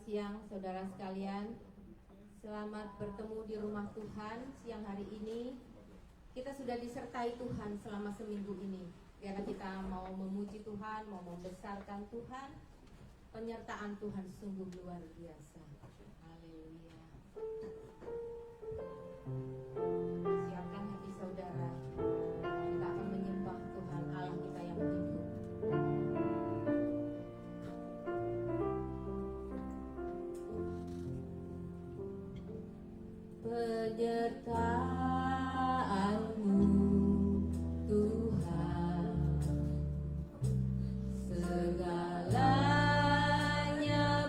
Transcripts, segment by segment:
siang saudara sekalian. Selamat bertemu di rumah Tuhan siang hari ini. Kita sudah disertai Tuhan selama seminggu ini. Karena kita mau memuji Tuhan, mau membesarkan Tuhan. Penyertaan Tuhan sungguh luar biasa. Haleluya. Siapkan hati saudara. Kita akan menyembah Tuhan Allah kita yang hidup. Penyertaan-Mu Tuhan, segalanya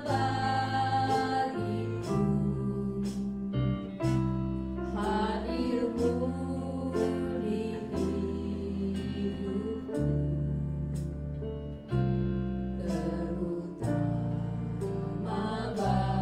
bagiku, hadir-Mu di hidupku, terutama bagiku.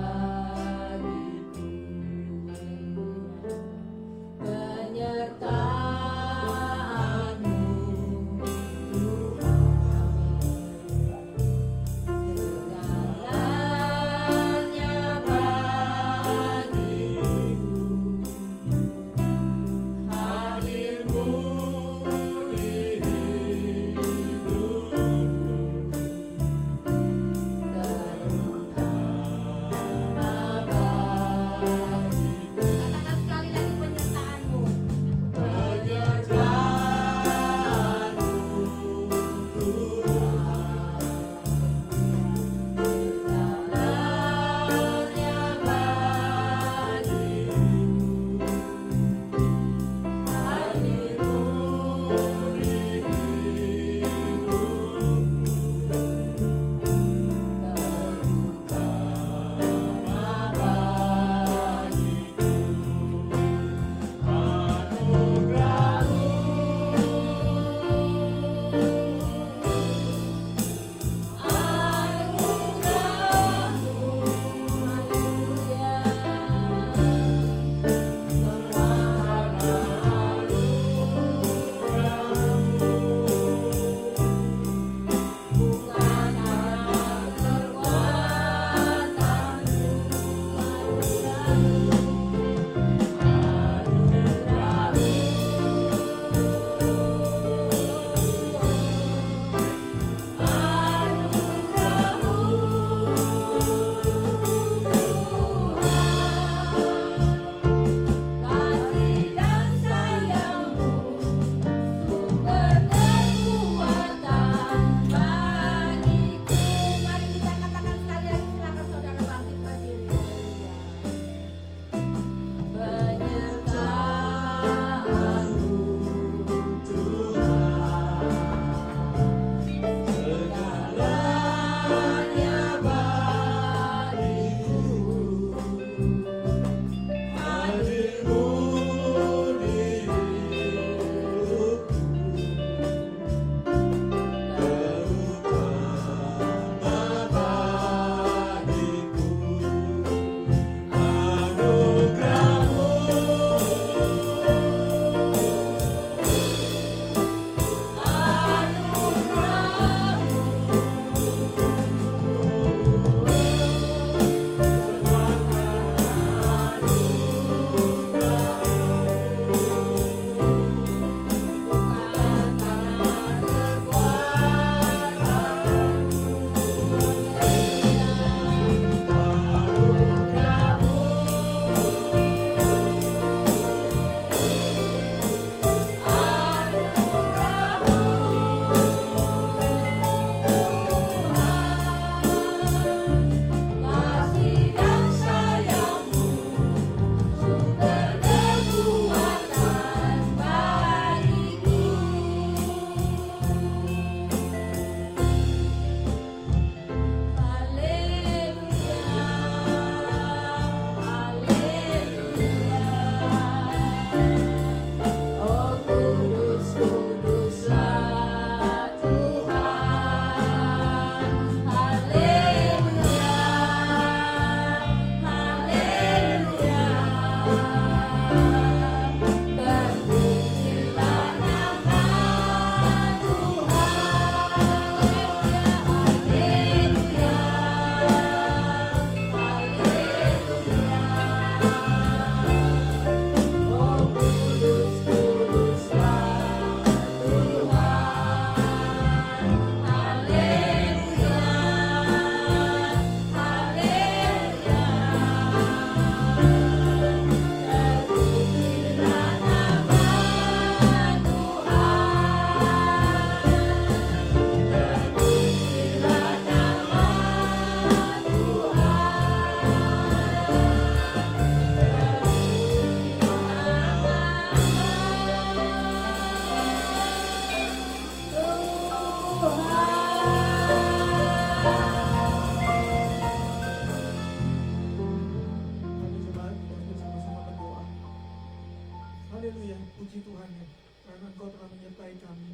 karena Engkau telah menyertai kami.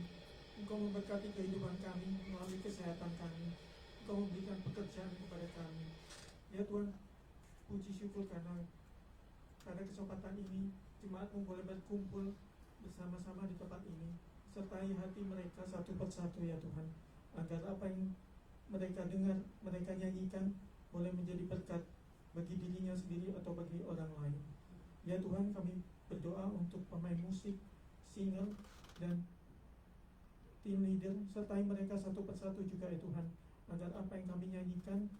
Engkau memberkati kehidupan kami melalui kesehatan kami. Engkau memberikan pekerjaan kepada kami. Ya Tuhan, puji syukur karena pada kesempatan ini jemaat-Mu boleh berkumpul bersama-sama di tempat ini. Sertai hati mereka satu persatu ya Tuhan, agar apa yang mereka dengar, mereka nyanyikan boleh menjadi berkat bagi dirinya sendiri atau bagi orang lain. Ya Tuhan, kami berdoa untuk pemain musik, singer, dan tim leader, sertai mereka satu persatu juga ya Tuhan, agar apa yang kami nyanyikan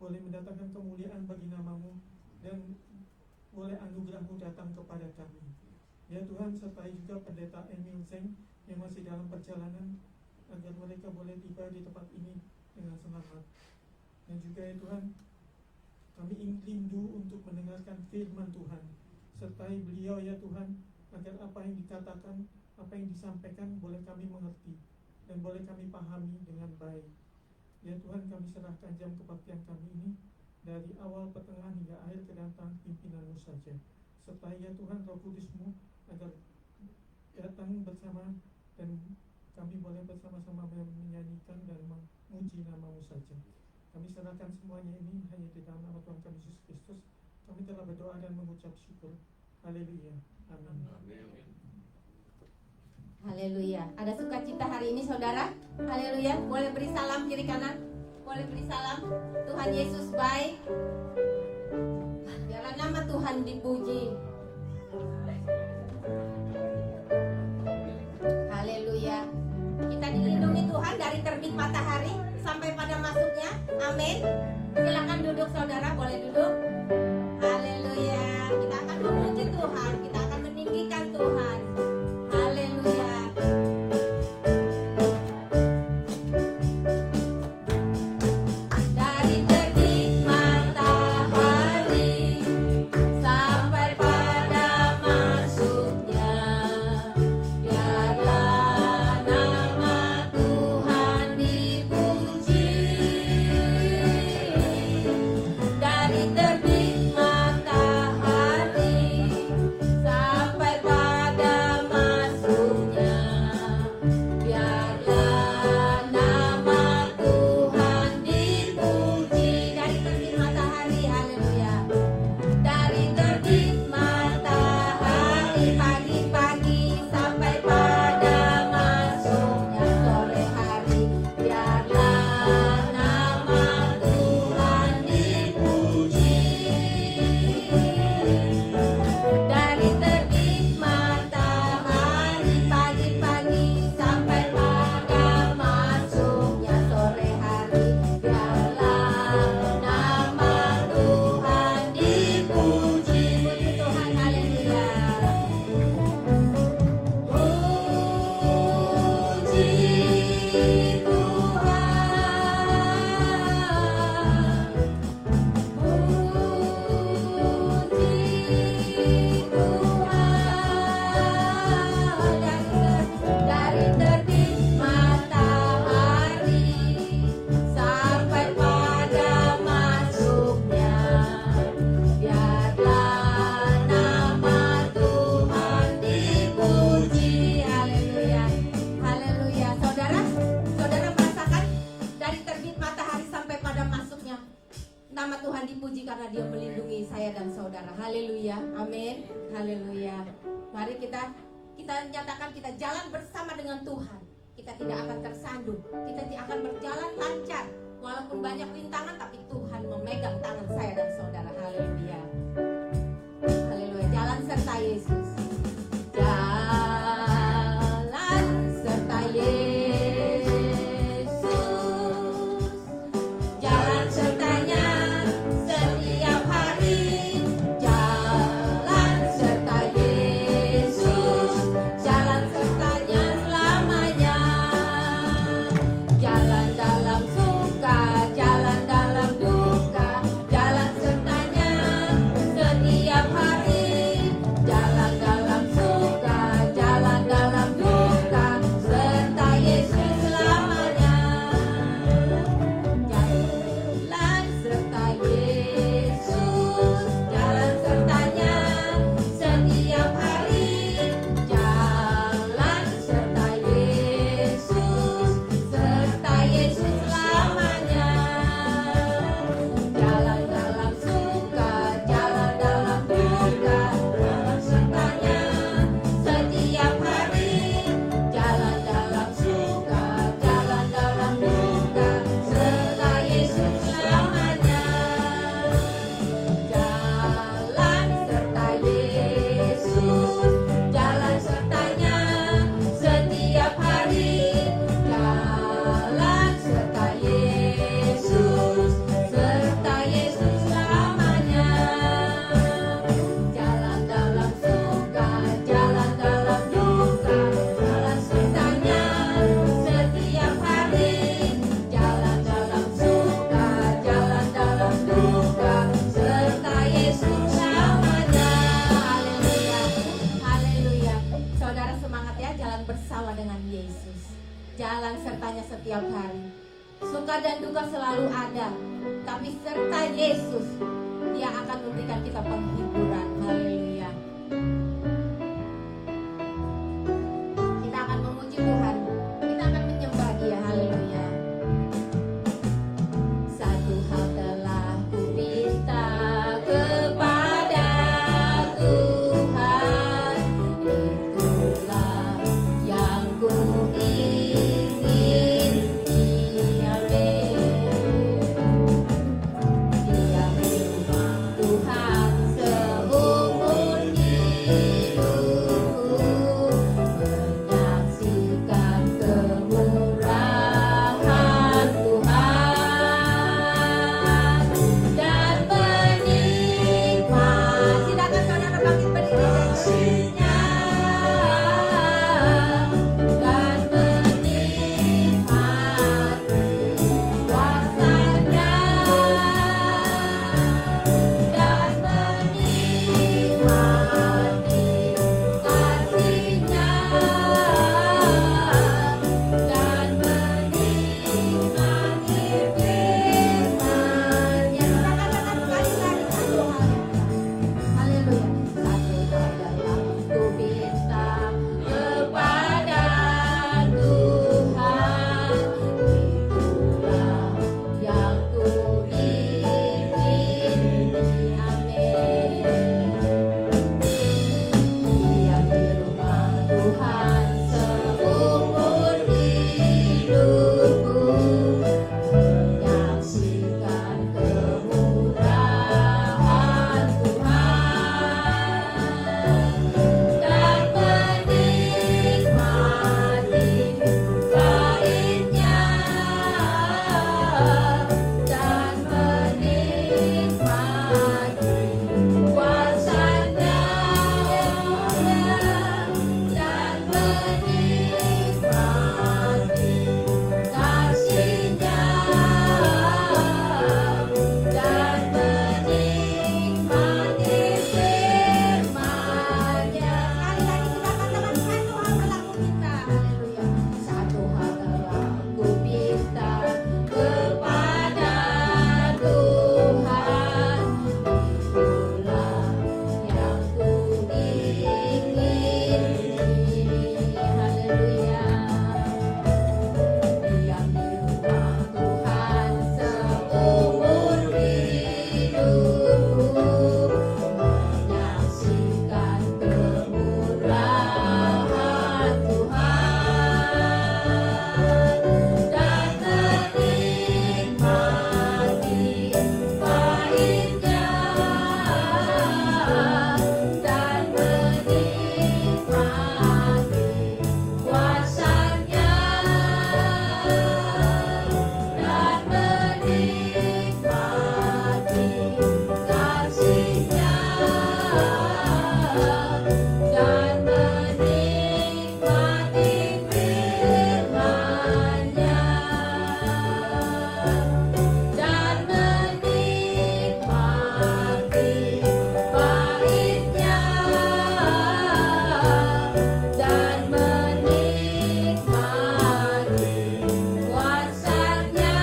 boleh mendatangkan kemuliaan bagi nama-Mu dan boleh anugerah-Mu datang kepada kami. Ya Tuhan, sertai juga pendeta Emil Zeng yang masih dalam perjalanan, agar mereka boleh tiba di tempat ini dengan selamat. Dan juga ya Tuhan, kami ingin rindu untuk mendengarkan firman Tuhan. Sertai beliau ya Tuhan, agar apa yang dikatakan, apa yang disampaikan boleh kami mengerti dan boleh kami pahami dengan baik. Ya Tuhan, kami serahkan jam kebaktian kami ini dari awal, pertengahan hingga akhir kedatangan pimpinan-Mu saja. Sertai ya Tuhan Roh Kudus-Mu agar datang bersama dan kami boleh bersama-sama menyanyikan dan memuji nama-Mu saja. Kami serahkan semuanya ini hanya di dalam nama Tuhan kami Yesus Kristus. Kami telah berdoa dan mengucap syukur. Haleluya. Amin. Haleluya. Ada sukacita hari ini saudara? Haleluya. Boleh beri salam kiri kanan. Boleh beri salam. Tuhan Yesus baik. Biarlah nama Tuhan dipuji. Haleluya. Kita dilindungi Tuhan dari terbit matahari sampai pada masuknya. Amin. Silakan duduk saudara, boleh duduk. Haleluya. Kita akan memuji Tuhan, kita akan meninggikan Tuhan. Haleluya. Dari terbit matahari sampai pada masuknya, biarlah nama Tuhan dipuji. Dari terbit matahari sampai pada masuknya, biarlah nama Tuhan dipuji. Dari terbit matahari, haleluya. Dari terbit matahari pagi-pagi sampai pada masuknya sore hari, biarlah nama Tuhan dipuji. Dari terbit matahari pagi-pagi sampai pada masuknya sore hari, biarlah nama Tuhan dipuji. Puji Tuhan, haleluya. Puji dari terbit matahari sampai pada masuknya, biarlah nama Tuhan dipuji. Haleluya. Haleluya. Saudara merasakan dari terbit matahari sampai pada masuknya, nama Tuhan dipuji karena Dia melindungi saya dan saudara. Haleluya. Amin. Haleluya. Mari kita nyatakan kita jalan bersama dengan Tuhan. Kita tidak akan tersandung. Kita tidak akan berjalan lancar. Walaupun banyak rintangan, tapi Tuhan memegang tangan saya dan saudara. Haleluya. Haleluya. Jalan serta Yesus. Jalan serta Yesus. Jalan sertanya setiap hari. Jalan serta Yesus. Jalan sertanya selamanya. Jalan dalam suka, jalan dalam duka. Jalan sertanya setiap hari. Jalan semangat ya, jalan bersama dengan Yesus. Jalan sertanya setiap hari. Suka dan duka selalu ada, tapi serta Yesus, Dia akan memberikan kita penghiburan. Haleluya. Kita akan memuji Tuhan, kita akan menyembah Dia. Haleluya. Satu hal telah kuminta kepada Tuhan, itulah yang kuingin. Diam di rumah Tuhan seumur hidupku, menyaksikan kemurahan Tuhan dan menikmati. Silakan saudara bangkit berdiri kasihnya dan menikmati kuasanya dan menikmati kasihnya dan menikmati firman-Nya. Katakan sekali lagi satu hal. Haleluya. Satu hal dalam kuminta kepada Tuhan, itulah yang kuingini. Amin. Diam di rumah Tuhan seumur hidupku, menyaksikan kemurahan Tuhan dan menikmati baiknya dan menikmati kuasanya dan menikmati kasihnya dan menikmati firman-Nya. Sekali lagi kita katakan satu hal telah kuminta kepada Tuhan, itulah yang kuingini. Haleluya. Diam di rumah Tuhan seumur hidupku, menyaksikan kemurahan Tuhan dan menikmati baiknya dan menikmati kuasanya dan menikmati kasihnya dan menikmati firman-Nya dan menikmati baiknya dan menikmati kuasanya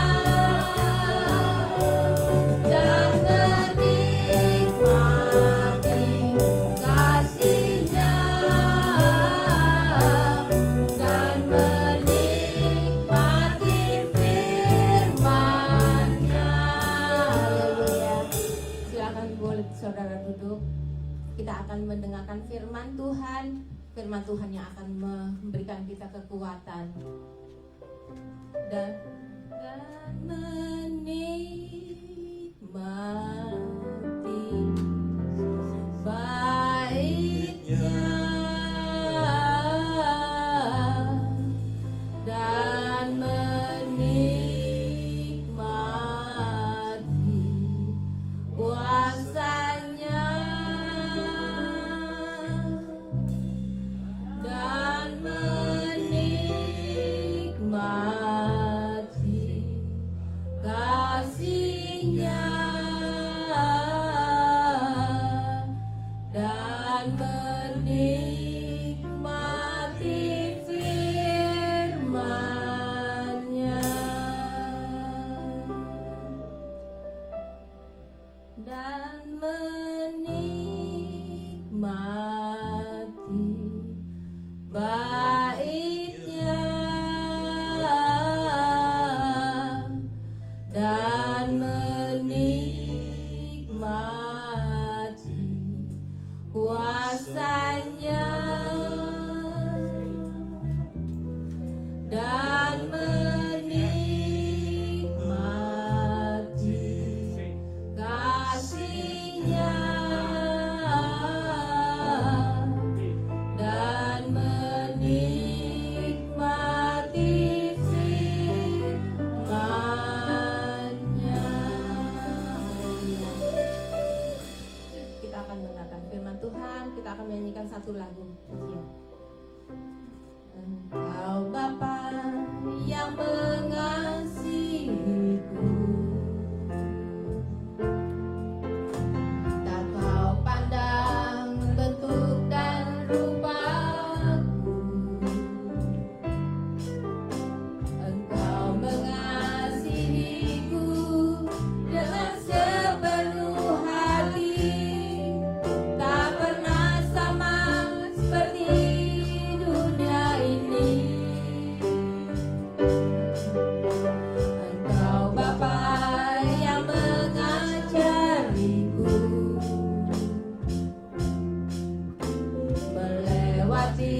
dan menikmati kasihnya dan menikmati firman-Nya. Haleluya. Silakan boleh saudara duduk. Kita akan mendengarkan firman Tuhan yang akan memberikan kita kekuatan dan menikmati baiknya dan menikmati kuasanya dan menikmati kasihnya baiknya dan menikmati kuasanya dan menikmati kasih-Nya dan menikmati firman-Nya. Kita akan mendengarkan firman Tuhan, kita akan menyanyikan satu lagu. Ya. Engkau Bapa yang mengasihiku, tak kau pandang bentuk dan rupaku. Engkau mengasihiku dengan sepenuh hati, tak pernah sama seperti dunia ini. Engkau Bapa yang mengajariku melewati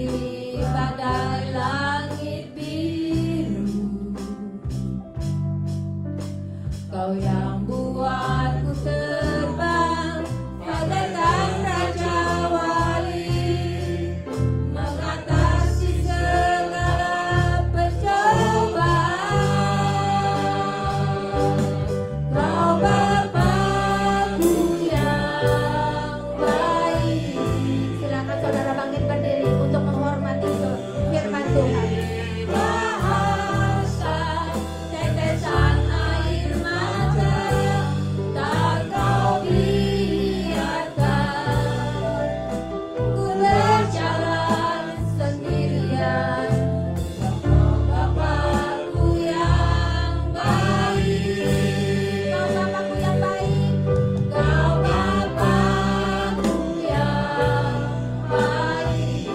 badai langit biru. Kau yang buatku terbang bagaikan raja wali, mengatasi segala pencobaan. Kau Bapa-Ku yang baik. Silakan saudara bangkit berdiri untuk menghormati firman Tuhan. Bahasa tetesan air mata tak kau biarkan ku berjalan sendirian. Kau Bapa-Ku yang baik. Kau Bapa-Ku yang baik. Kau Bapa-Ku yang baik.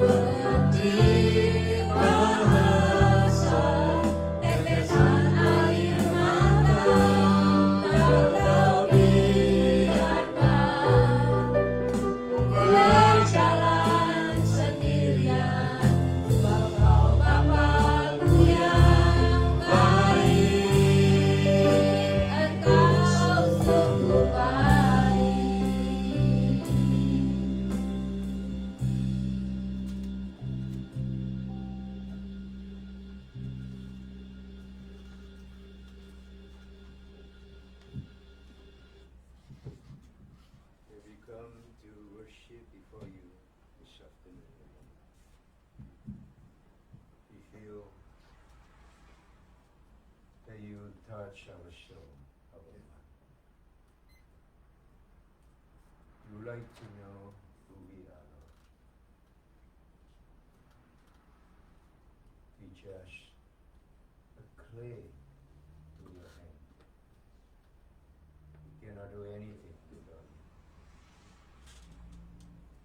Mengerti bahasa tetesan air mata tak kau biarkan berjalan sendirian. Kau Bapa-Ku yang baik. Engkau sungguh baik. We come to worship before you this afternoon. We feel that you touch our soul, our mind. We would like to know who we are, Lord. We just a clay to your hand. We cannot do anything without you.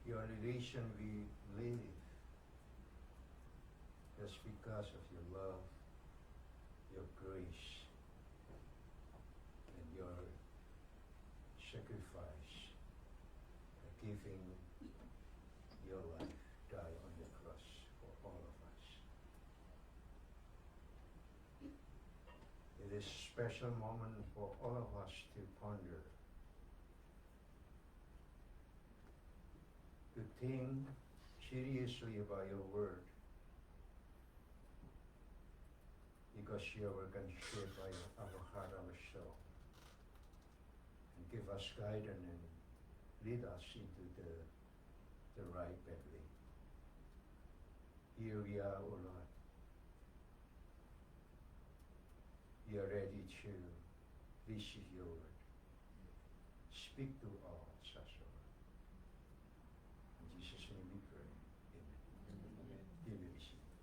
Your relation we live just because of your love, your grace, and your sacrifice, giving your life, die on the cross for all of us. It is a special moment for all of us to ponder, to think seriously about your word, because your word can shape our heart, our soul, and give us guidance and lead us into the right pathway. Here we are, O Lord. We are ready to receive your word. Speak to all of us, O Lord. In Jesus' name we pray. Amen. You may be seated.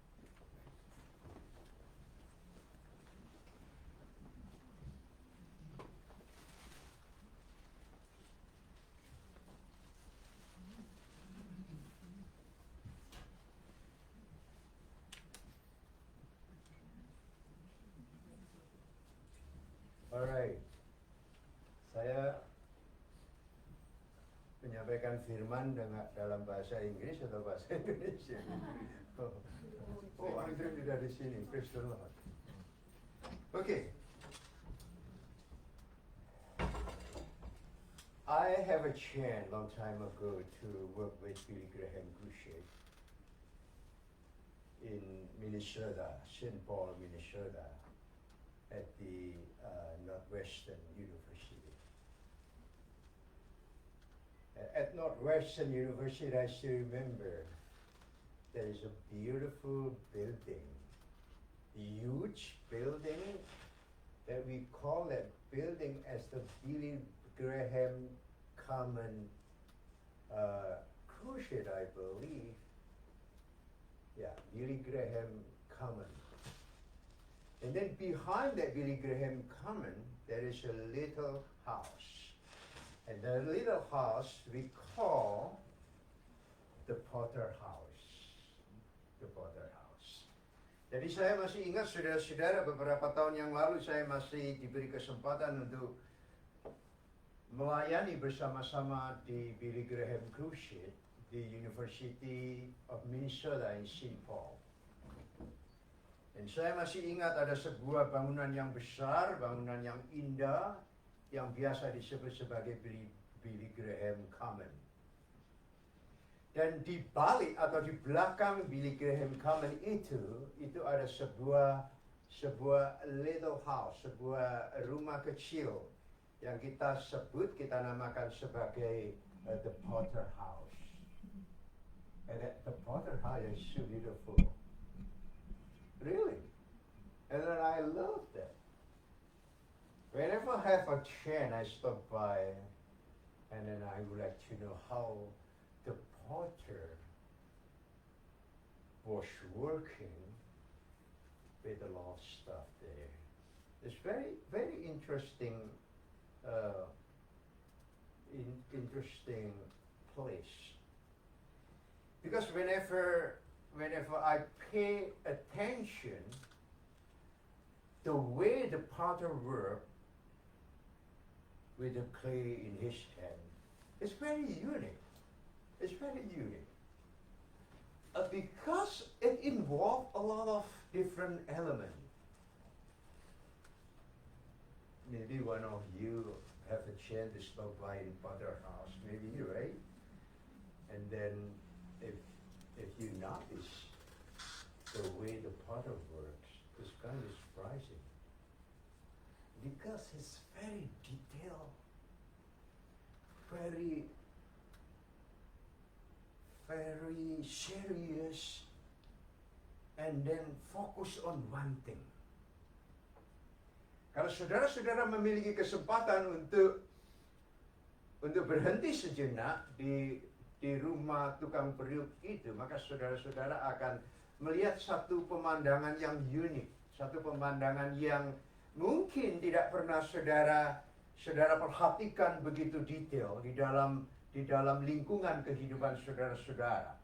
menyampaikan firman dengan dalam bahasa Inggris atau bahasa Indonesia? Oh, Andre tidak di sini. Praise the Lord. Okay. I have a chance long time ago to work with Billy Graham Cruciate in Minnesota, St. Paul, Minnesota, at the Northwestern University. At Northwestern University, I still remember there is a beautiful building, huge building, that we call that building as the Billy Graham Common Cruciate, I believe. Yeah, Billy Graham Common. And then behind that Billy Graham Common, there is a little house. And the little house we call the Potter House. The Potter House. Jadi saya masih ingat saudara-saudara, beberapa tahun yang lalu saya masih diberi kesempatan untuk melayani bersama-sama di Billy Graham Cruciate di University of Minnesota in St. Paul. Dan saya masih ingat ada sebuah bangunan yang besar, bangunan yang indah, yang biasa disebut sebagai Billy Graham Common. Dan di balik atau di belakang Billy Graham Common itu ada sebuah little house, sebuah rumah kecil yang kita namakan sebagai the Potter House. And the Potter House is so beautiful. Really. And then I love that. Whenever I have a chance, I stop by, and then I would like to know how the potter was working with a lot of stuff there. It's very, very interesting, interesting place. Because whenever I pay attention, the way the potter worked with the clay in his hand, it's very unique. It's very unique. Because it involved a lot of different elements. Maybe one of you have a chance to stop by in Potter House, maybe, right? And then if you notice the way the potter works, it's kind of surprising. Because it's very detailed, very serious, and then focus on one thing. Kalau saudara-saudara memiliki kesempatan untuk berhenti sejenak di rumah tukang periuk itu, maka saudara-saudara akan melihat satu pemandangan yang unik, satu pemandangan yang mungkin tidak pernah saudara perhatikan begitu detail di dalam lingkungan kehidupan saudara-saudara.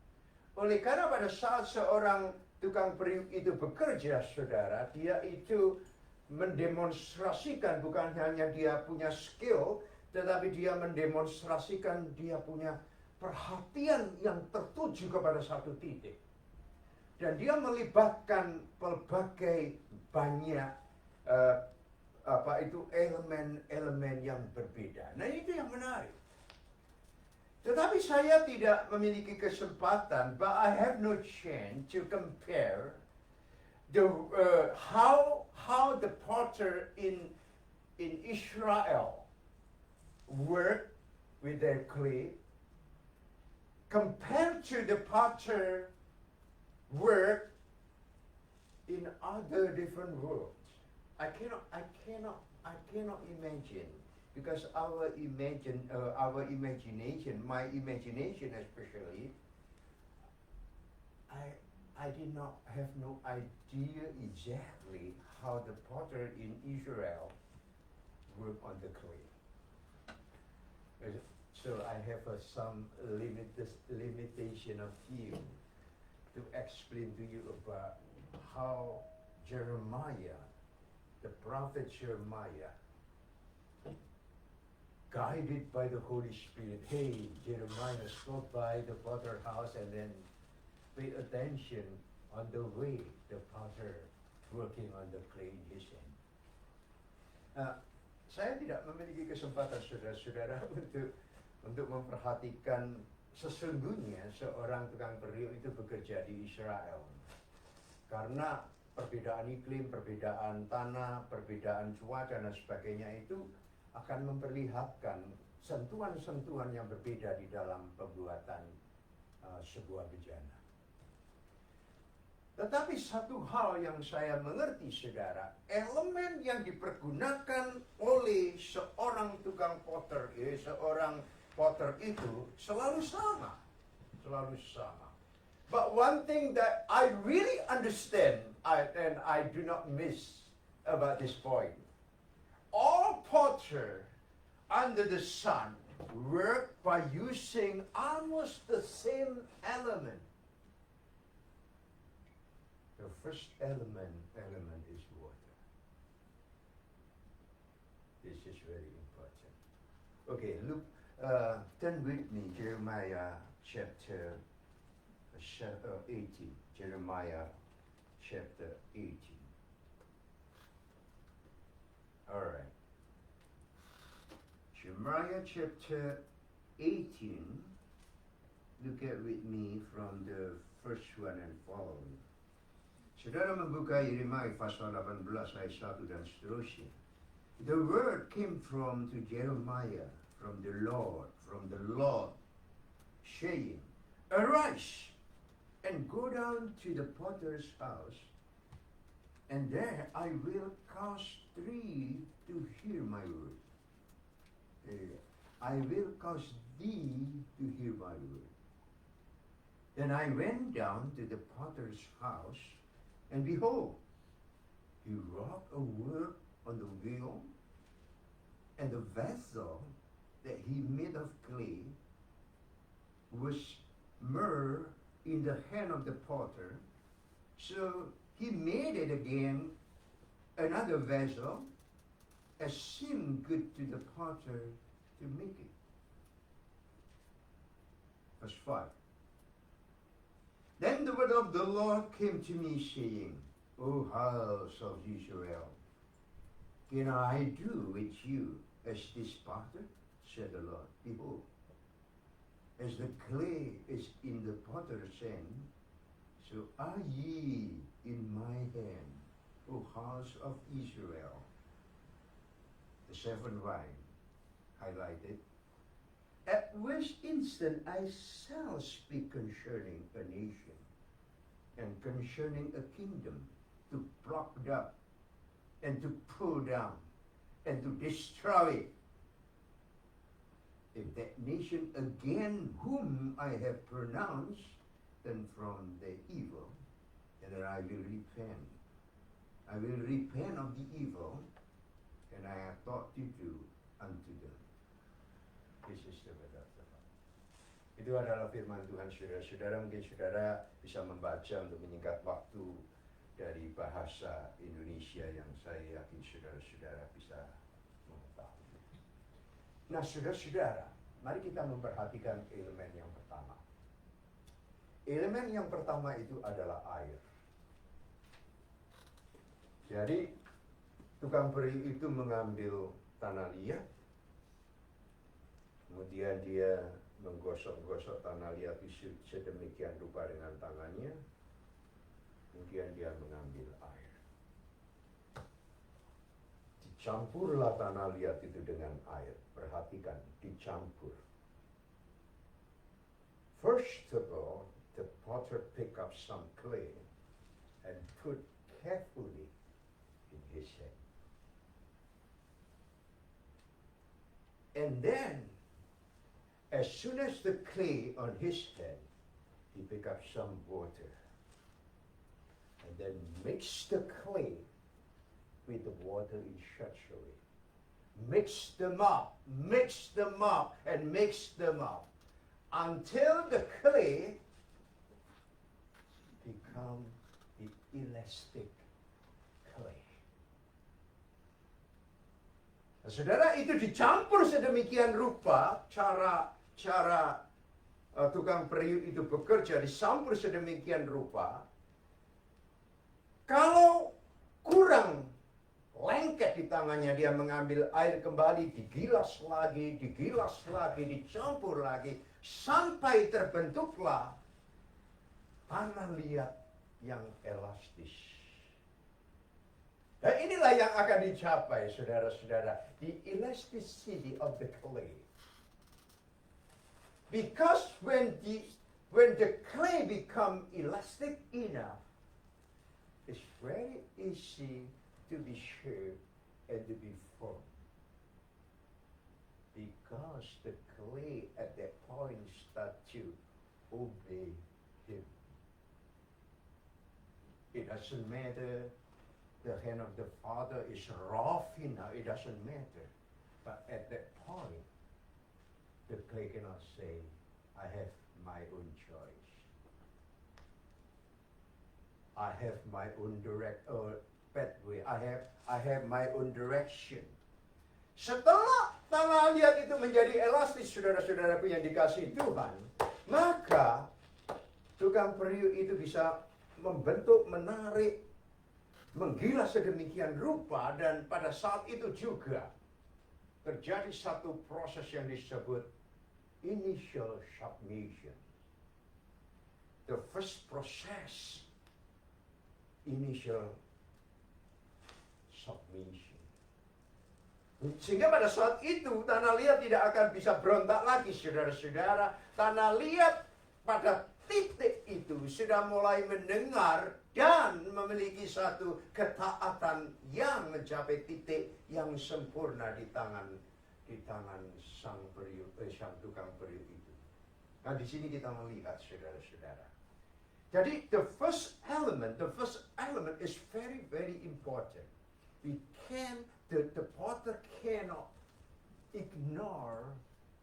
Oleh karena pada saat seorang tukang periuk itu bekerja, saudara, dia itu mendemonstrasikan bukan hanya dia punya skill, tetapi dia mendemonstrasikan dia punya perhatian yang tertuju kepada satu titik. Dan dia melibatkan pelbagai banyak elemen-elemen yang berbeda. Nah, itu yang menarik. Tetapi saya tidak memiliki kesempatan, but I have no chance to compare how the potter in Israel work with their clay compared to the potter work in other different worlds. I cannot imagine, because our imagination, my imagination especially, I did not have no idea exactly how the potter in Israel work on the clay. So I have some limitation of view to explain to you about how Jeremiah, the prophet Jeremiah, guided by the Holy Spirit. Hey, Jeremiah, stop by the potter house and then pay attention on the way the potter working on the clay in his hand. Saya tidak memiliki kesempatan saudara-saudara untuk memperhatikan sesungguhnya seorang tukang periuk itu bekerja di Israel. Karena perbedaan iklim, perbedaan tanah, perbedaan cuaca dan sebagainya itu akan memperlihatkan sentuhan-sentuhan yang berbeda di dalam pembuatan sebuah bejana. Tetapi satu hal yang saya mengerti saudara, elemen yang dipergunakan oleh seorang tukang potter, seorang potter itu selalu sama. Selalu sama. But one thing that I really understand, and I do not miss about this point, all potter under the sun work by using almost the same element. The first element is water. This is very important. Okay, look, turn with me, Jeremiah chapter 18. Jeremiah chapter 18. All right. Jeremiah chapter 18. Look at with me from the first one and following. Saudara membuka Yeremia pasal 18 ayat 1 dan seterusnya. The word came to Jeremiah from the Lord, saying, Arise and go down to the potter's house, and there I will cause thee to hear my word. I will cause thee to hear my word. Then I went down to the potter's house, and behold, he wrought a work on the wheel, and the vessel that he made of clay was myrrh in the hand of the potter. So he made it again another vessel, as seemed good to the potter to make it. Verse 5. Then the word of the Lord came to me, saying, O house of Israel, can I do with you as this potter? Said the Lord. Behold, as the clay is in the potter's hand, so are ye in my hand, O house of Israel. The seventh line, highlighted. At which instant I shall speak concerning a nation, and concerning a kingdom, to pluck up, and to pull down, and to destroy it. If that nation again whom I have pronounced, then from the evil, and then I will repent. I will repent of the evil, and I have thought to do unto them. This is the word of the Lord. Itu adalah firman Tuhan, saudara-saudara. Mungkin saudara bisa membaca untuk menyingkat waktu dari bahasa Indonesia yang saya yakin saudara-saudara bisa mengetahui. Nah, saudara-saudara, mari kita memperhatikan elemen yang pertama. Elemen yang pertama itu adalah air. Jadi, tukang periuk itu mengambil tanah liat, kemudian dia menggosok-gosok tanah liat itu sedemikian rupa dengan tangannya, kemudian dia mengambil air. Dicampurlah tanah liat itu dengan air. Perhatikan, dicampur. First of all, the potter pick up some clay and put carefully in his hand. And then, as soon as the clay on his hand, he pick up some water and then mix the clay with the water in such a way. Mix them up, and mix them up until the clay become the elastic clay. Saudara, itu dicampur sedemikian rupa, cara tukang periuk itu bekerja dicampur sedemikian rupa. Kalau kurang lengket di tangannya, dia mengambil air kembali, digilas lagi, dicampur lagi, sampai terbentuklah tanah liat yang elastis. Dan inilah yang akan dicapai, saudara-saudara, the elasticity of the clay. Because when the clay become elastic enough, it's very easy to be shaped and to be formed. Because the clay at that point start to obey him. It doesn't matter the hand of the Father is rough enough, it doesn't matter. But at that point, the clay cannot say, I have my own choice. I have my own pathway. I have my own direction. Setelah tanah liat itu menjadi elastis, saudara-saudaraku yang dikasihi Tuhan, maka tukang periuk itu bisa membentuk, menarik, menggilas sedemikian rupa, dan pada saat itu juga terjadi satu proses yang disebut initial submission. The first process, initial submission. Sehingga pada saat itu tanah liat tidak akan bisa berontak lagi, saudara-saudara. Tanah liat pada titik itu sudah mulai mendengar dan memiliki satu ketaatan yang mencapai titik yang sempurna di tangan sang tukang periuk itu. Nah, di sini kita melihat, saudara-saudara. Jadi the first element is very, very important. The potter cannot ignore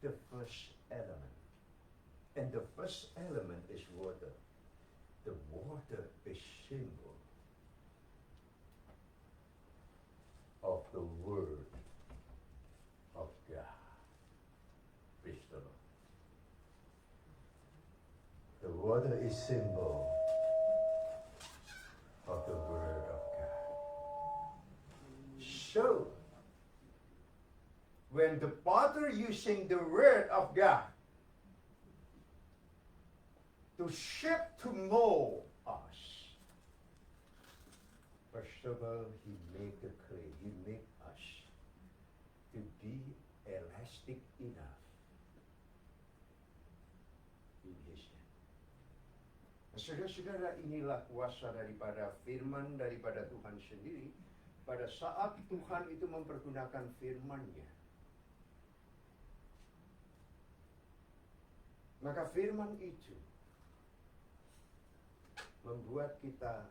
the first element. And the first element is water. The water is symbol of the Word of God. Praise the Lord. The water is symbol of the Word of God. So, when the potter using the Word of God to shape, to mold us, first of all, he made the clay. He made us to be elastic enough in his hand. Nah, saudara-saudara, inilah kuasa daripada firman daripada Tuhan sendiri. Pada saat Tuhan itu mempergunakan firman-Nya, maka firman itu membuat kita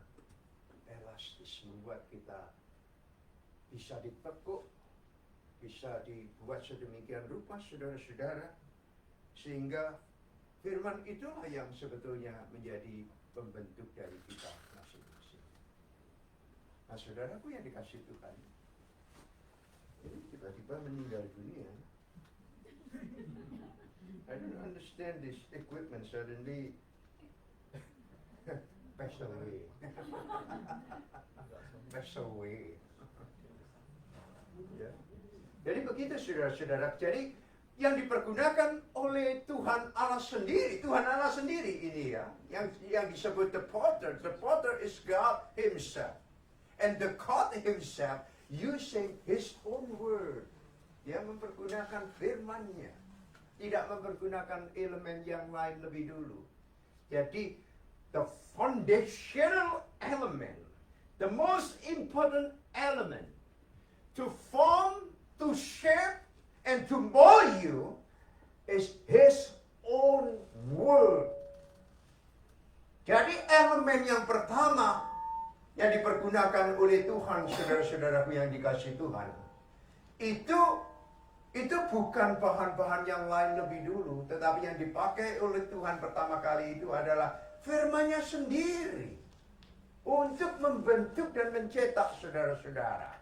elastis, membuat kita bisa ditekuk, bisa dibuat sedemikian rupa, saudara-saudara, sehingga firman itulah yang sebetulnya menjadi pembentuk dari kita masing-masing. Nah, saudaraku yang dikasihi Tuhan, ini tiba-tiba meninggal dunia. I don't understand this equipment suddenly pass away. Pass away. Ya. Jadi begitu, saudara-saudara. Jadi yang dipergunakan oleh Tuhan Allah sendiri ini ya, yang disebut the potter. The potter is God Himself, and the God Himself using His own word. Dia mempergunakan firman-Nya, tidak mempergunakan elemen yang lain lebih dulu. Jadi the foundational element, the most important element to form, to shape, and to mold you is His own word. Jadi elemen yang pertama yang dipergunakan oleh Tuhan, saudara-saudaraku yang dikasihi Tuhan, itu bukan bahan-bahan yang lain lebih dulu, tetapi yang dipakai oleh Tuhan pertama kali itu adalah firman-Nya sendiri untuk membentuk dan mencetak saudara-saudara.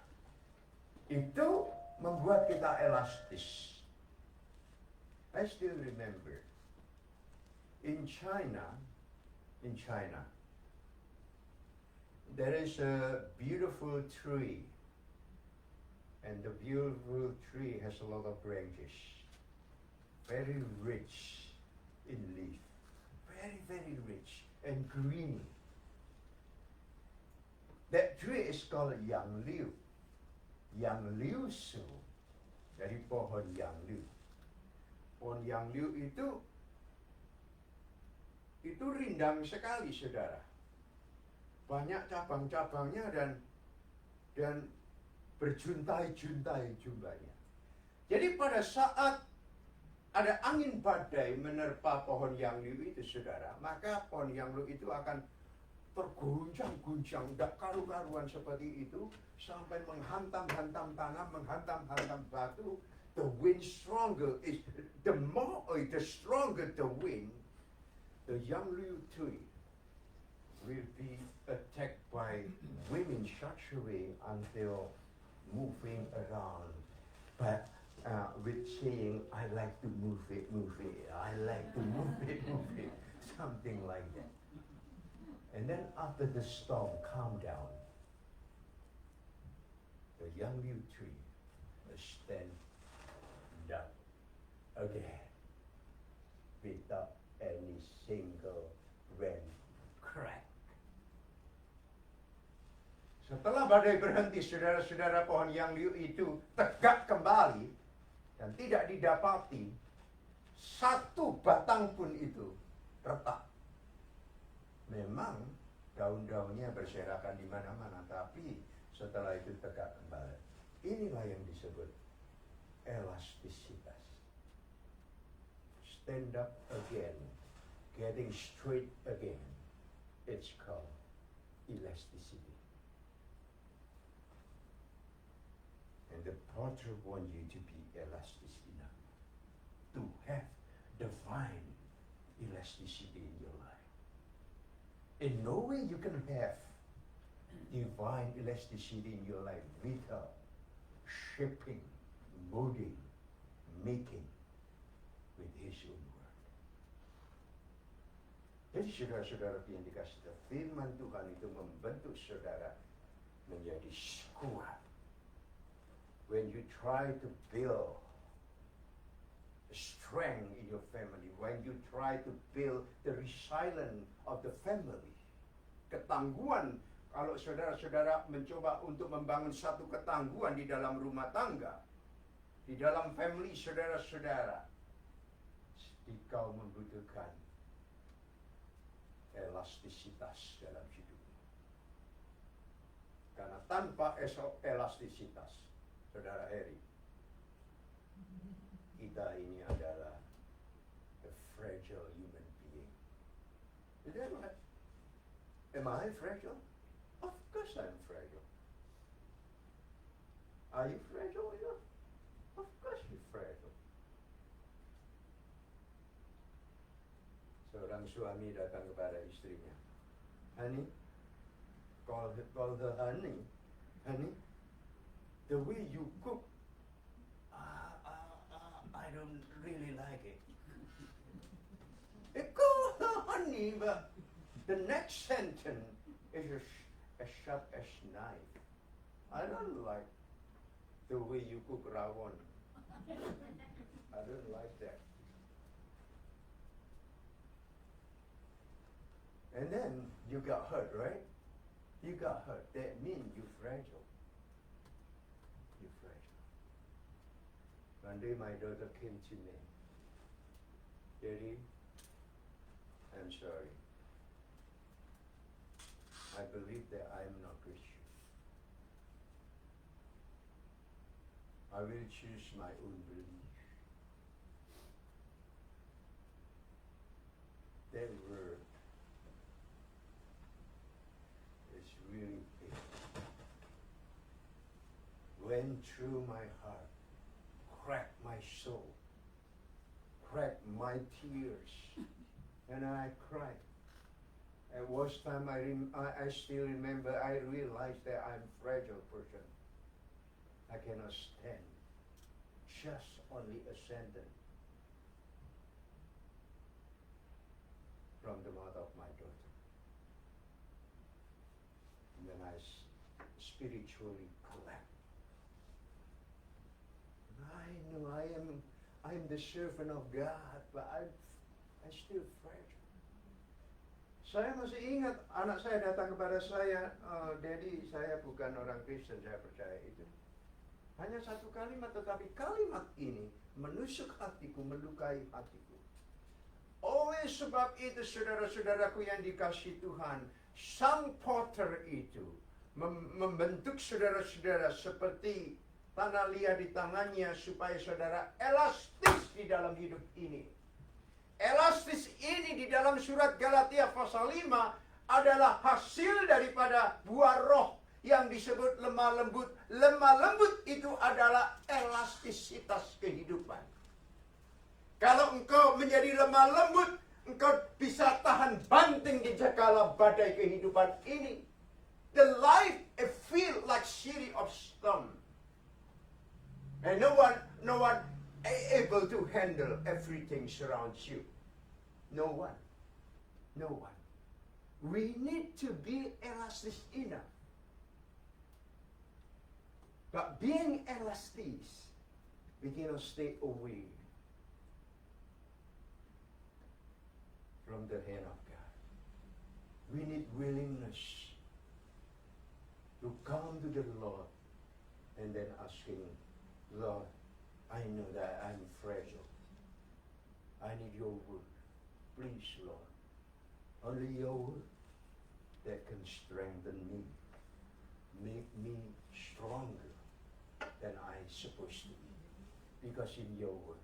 Itu membuat kita elastis. I still remember in China, there is a beautiful tree, and the beautiful tree has a lot of branches, very rich in leaf, very rich and green. That tree is called Yangliu. Yangliu Su, dari pohon Yangliu. Pohon Yangliu itu rindang sekali, saudara. Banyak cabang-cabangnya dan berjuntai-juntai jumlahnya. Jadi pada saat ada angin badai menerpa pohon Yangliu itu, saudara, maka pohon Yangliu itu akan terguncang-guncang, tidak karu-karuan seperti itu, sampai menghantam-hantam tanah, menghantam-hantam batu. The wind stronger, the stronger the wind, the Yangliu tree will be attacked by wind in such a way until moving around, but with saying, I like to move it, I like to move it, something like that. And then after the storm calmed down, the Yangliu tree will stand up again without any single wind crack. Setelah badai berhenti, saudara-saudara, pohon Yangliu itu tegak kembali dan tidak didapati satu batang pun itu retak. Memang daun-daunnya berserakan di mana-mana, tapi setelah itu tegak kembali. Inilah yang disebut elastisitas. Stand up again, getting straight again. It's called elasticity. And the potter wants you to be elastic enough to have divine elasticity in your life. In no way you can have divine elasticity in your life without shaping, molding, making with His own word. Jadi saudara-saudara yang dikasih Tuhan, firman Tuhan itu membentuk saudara menjadi kuat. When you try to build strength in your family, when you try to build the resilience of the family, ketangguhan, kalau saudara-saudara mencoba untuk membangun satu ketangguhan di dalam rumah tangga, di dalam family saudara-saudara, kau membutuhkan elastisitas dalam hidup. Karena tanpa elastisitas, saudara Heri, kita ini adalah a fragile human being. Is that right? Am I fragile? Of course I'm fragile. Are you fragile? Yeah? Of course you're fragile. Seorang suami datang kepada istrinya. Honey, call her honey. Honey, the way you cook, I don't really like it. Call her honey, but the next sentence is as sharp as knife. I don't like the way you cook rawon. I don't like that. And then you got hurt, right? You got hurt. That means you're fragile. You're fragile. One day my daughter came to me. Daddy, I'm sorry. I believe that I am not Christian. I will choose my own belief. That word is really big. Went through my heart, cracked my soul, cracked my tears, and I cried. At worst time, I still remember, I realized that I'm a fragile person. I cannot stand just only a sentence from the mouth of my daughter. And then I spiritually collapsed. I know I am the servant of God, but I still fragile. Saya masih ingat anak saya datang kepada saya, Daddy, saya bukan orang Kristen, saya percaya itu. Hanya satu kalimat, tetapi kalimat ini menusuk hatiku, melukai hatiku. Oleh sebab itu, saudara-saudaraku yang dikasihi Tuhan, sang potter itu membentuk saudara-saudara seperti tanah liat di tangannya supaya saudara elastis di dalam hidup ini. Elastis ini di dalam surat Galatia pasal 5 adalah hasil daripada buah roh yang disebut lemah lembut. Lemah lembut itu adalah elastisitas kehidupan. Kalau engkau menjadi lemah lembut, engkau bisa tahan banting di segala badai kehidupan ini. The life feel like city of stone. And no one able to handle everything surrounds you. No one. We need to be elastic enough. But being elastic, we cannot stay away from the hand of God. We need willingness to come to the Lord and then asking, Lord, I know that I'm fragile. I need your word. Please, Lord. Only your word that can strengthen me. Make me stronger than I'm supposed to be. Because in your word,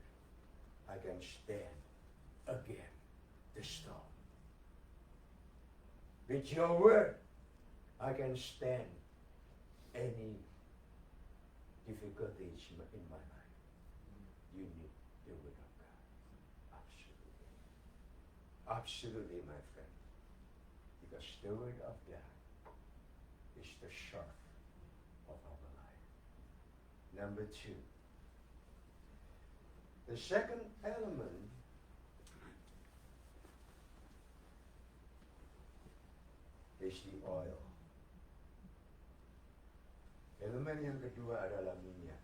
I can stand again the storm. With your word, I can stand any difficulties in my life. You need the word of God. Absolutely. Absolutely, my friend. Because the word of God is the sharp of our life. Number 2. The second element is the oil. Elemen yang kedua adalah minyak.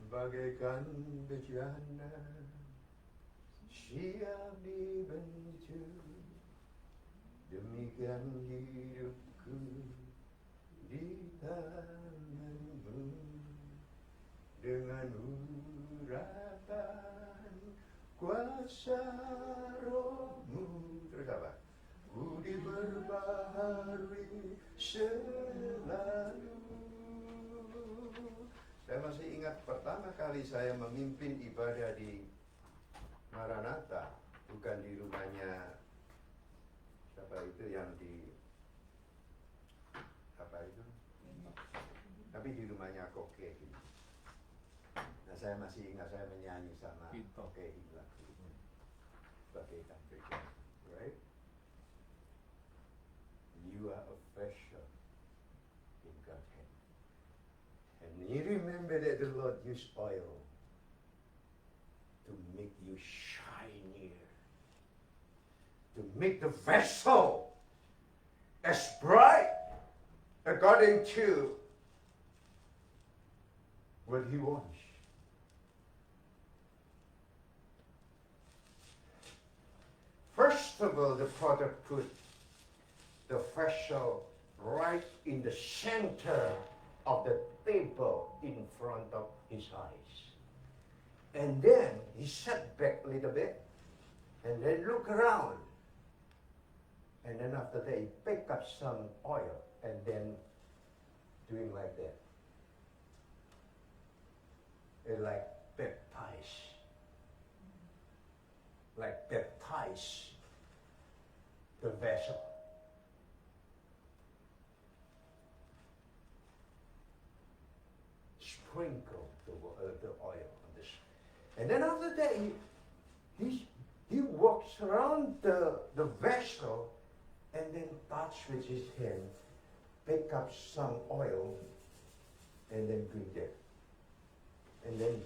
Bagaikan bejana siap dibencu, demikian hidupku di tanganmu, dengan urapan kuasa rohmu. Terus apa? Budi berbaharui selalu. Saya masih ingat pertama kali saya memimpin ibadah di Maranatha, bukan di rumahnya siapa itu yang di apa itu? Tapi di rumahnya Koke. Nah, saya masih ingat saya menyanyi sama Koke lagu itu. Bagaikan bejana, right? You are a vessel in God's hand. And you remember that the Lord used oil to make you shinier, to make the vessel as bright according to what He wants. First of all, the potter put the vessel right in the center of the table in front of his eyes. And then he sat back a little bit and then look around. And then after that, he picked up some oil and then doing like that. It like baptize the vessel. Sprinkle the oil on this. And then after that, he walks around the vessel and then touch with his hand, pick up some oil, and then bring there. And then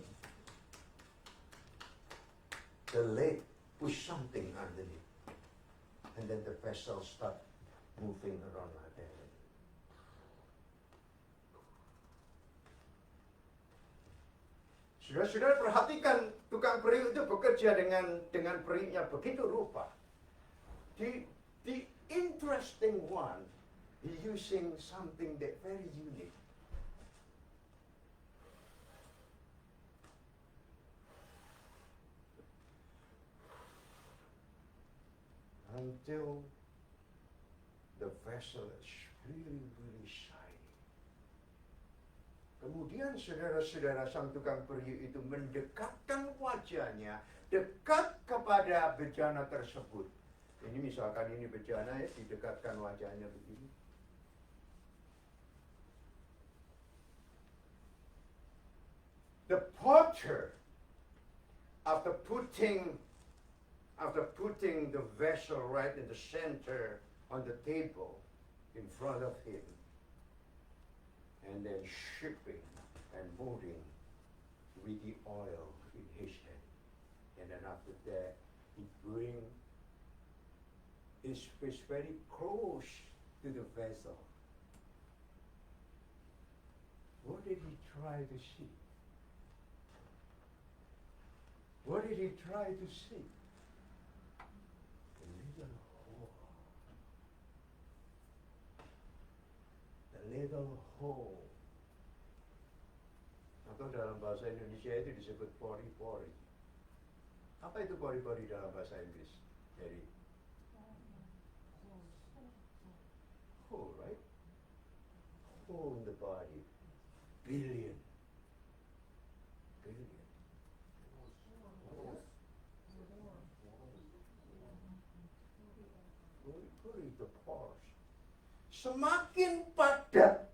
the leg push something underneath. And then the vessel start moving around like that. Saudara-saudara perhatikan tukang periuk itu bekerja dengan periuknya begitu rupa. The interesting one, he using something that very unique. Until the vessel is really, really shiny. Kemudian saudara-saudara sang tukang periuk itu mendekatkan wajahnya dekat kepada bejana tersebut. Ini misalkan ini bejana ya, didekatkan wajahnya begini. The potter, after putting the vessel right in the center on the table in front of him, and then shipping and moving with the oil in his hand. And then after that, he bring his face very close to the vessel. What did he try to see? What did he try to see? The little hole. The little hole. Atau dalam bahasa Indonesia itu disebut pori-pori. Apa itu pori-pori dalam bahasa Inggris? Jadi hole, right? Hole in the body. Billion. Pori the pores. Semakin padat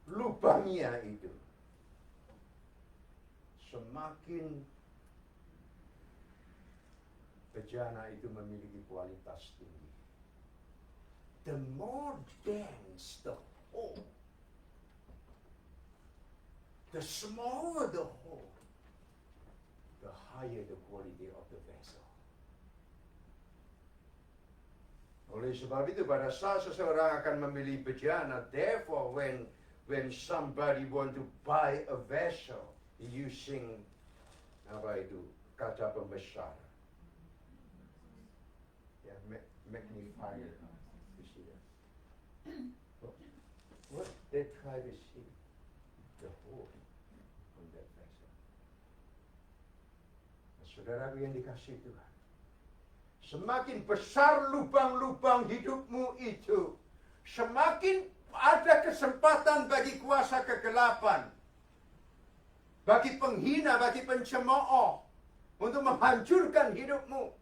lubangnya itu, semakin bejana itu memiliki kualitas tinggi. The more dense the hole, the smaller the hole, the higher the quality of the vessel. Oleh sebab itu pada saat seseorang akan membeli bejana, therefore when somebody want to buy a vessel using apa itu kaca pembesar, ya magnifier, you see that? What they try to see the hole on that vessel. Saudaraku yang dikasihi Tuhan, semakin besar lubang-lubang hidupmu itu, semakin ada kesempatan bagi kuasa kegelapan, bagi penghina, bagi pencemooh untuk menghancurkan hidupmu.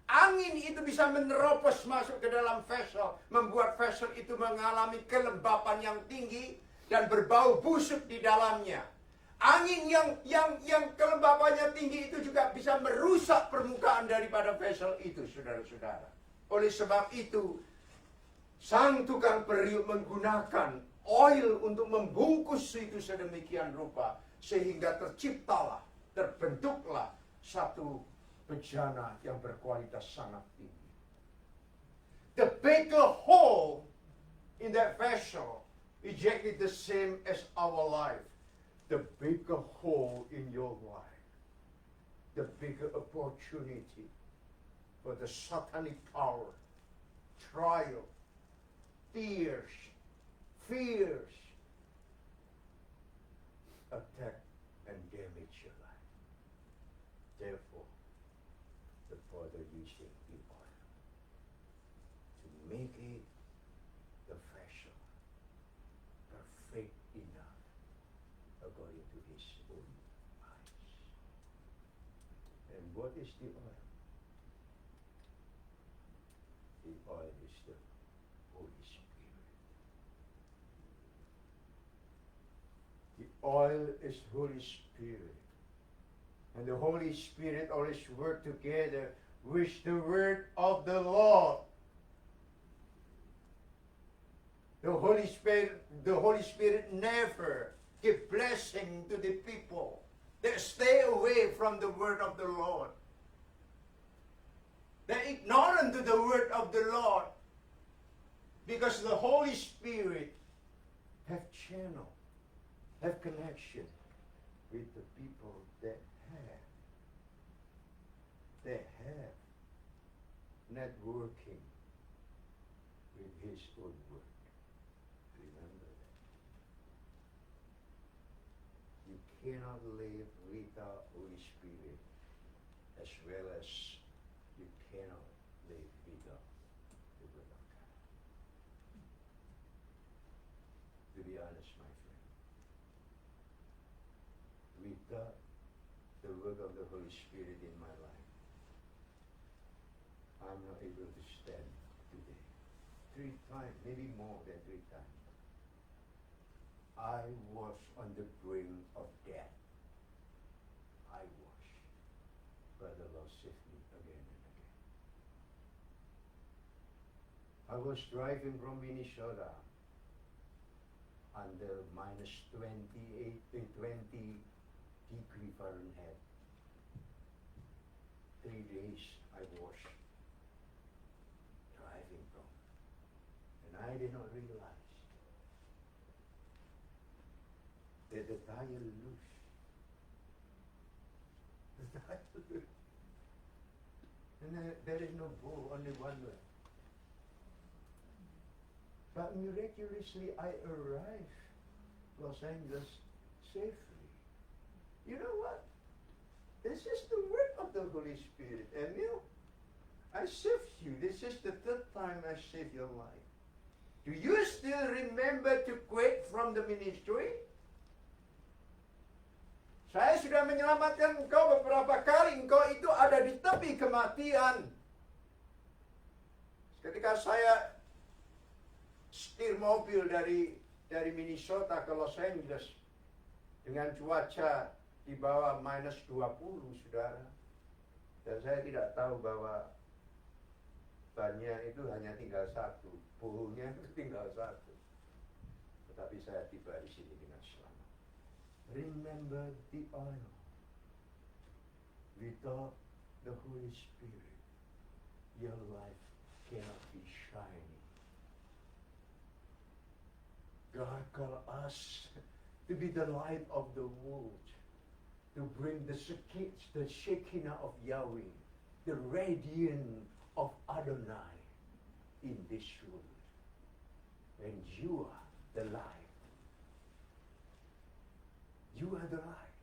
Angin itu bisa menerobos masuk ke dalam vessel, membuat vessel itu mengalami kelembapan yang tinggi dan berbau busuk di dalamnya. Angin yang kelembapannya tinggi itu juga bisa merusak permukaan daripada vessel itu, saudara-saudara. Oleh sebab itu, sang tukang periuk menggunakan oil untuk membungkus itu sedemikian rupa, sehingga terciptalah, terbentuklah satu bejana yang berkualitas sangat tinggi. The bigger hole in that vessel is exactly the same as our life. The bigger hole in your life, the bigger opportunity for the satanic power, trial, fears, attack and damage your life. Therefore, the Father using the oil to make it the vessel perfect enough according to His own eyes. And what is the oil? The oil is the Holy Spirit. The oil is Holy Spirit. And the Holy Spirit always work together with the word of the Lord. The Holy Spirit never give blessing to the people that stay away from the word of the Lord. They're ignorant to the word of the Lord. Because the Holy Spirit have channel, have connection with the people that have networking with His own word. Remember that. You cannot live without Holy Spirit, as well as you cannot live without the word of God. To be honest, my friend, without the work of the Holy Spirit in my life, I'm not able to stand today. 3 times, maybe more than 3 times, I was on the brink of death. I was. But the Lord saved me again and again. I was driving from Minnesota under minus 20 degree Fahrenheit. 3 days I was driving from. And I did not realize that the tire loose. The tire loose. And there is no go, only one way. But miraculously I arrived Los Angeles safely. You know what? This is the work of the Holy Spirit. Emil, I saved you. This is the 3rd time I saved your life. Do you still remember to quit from the ministry? Saya sudah menyelamatkan engkau beberapa kali. Engkau itu ada di tepi kematian. Ketika saya setir mobil dari Minnesota ke Los Angeles dengan cuaca di bawah minus 20, saudara. Dan saya tidak tahu bahwa bannya itu hanya tinggal 1, pullnya itu tinggal 1. Tetapi saya tiba di sini dengan selamat. Remember the oil. Without the Holy Spirit, your life cannot be shining. God called us to be the light of the world, to bring the Shekinah of Yahweh, the radiance of Adonai in this world. And you are the light. You are the light.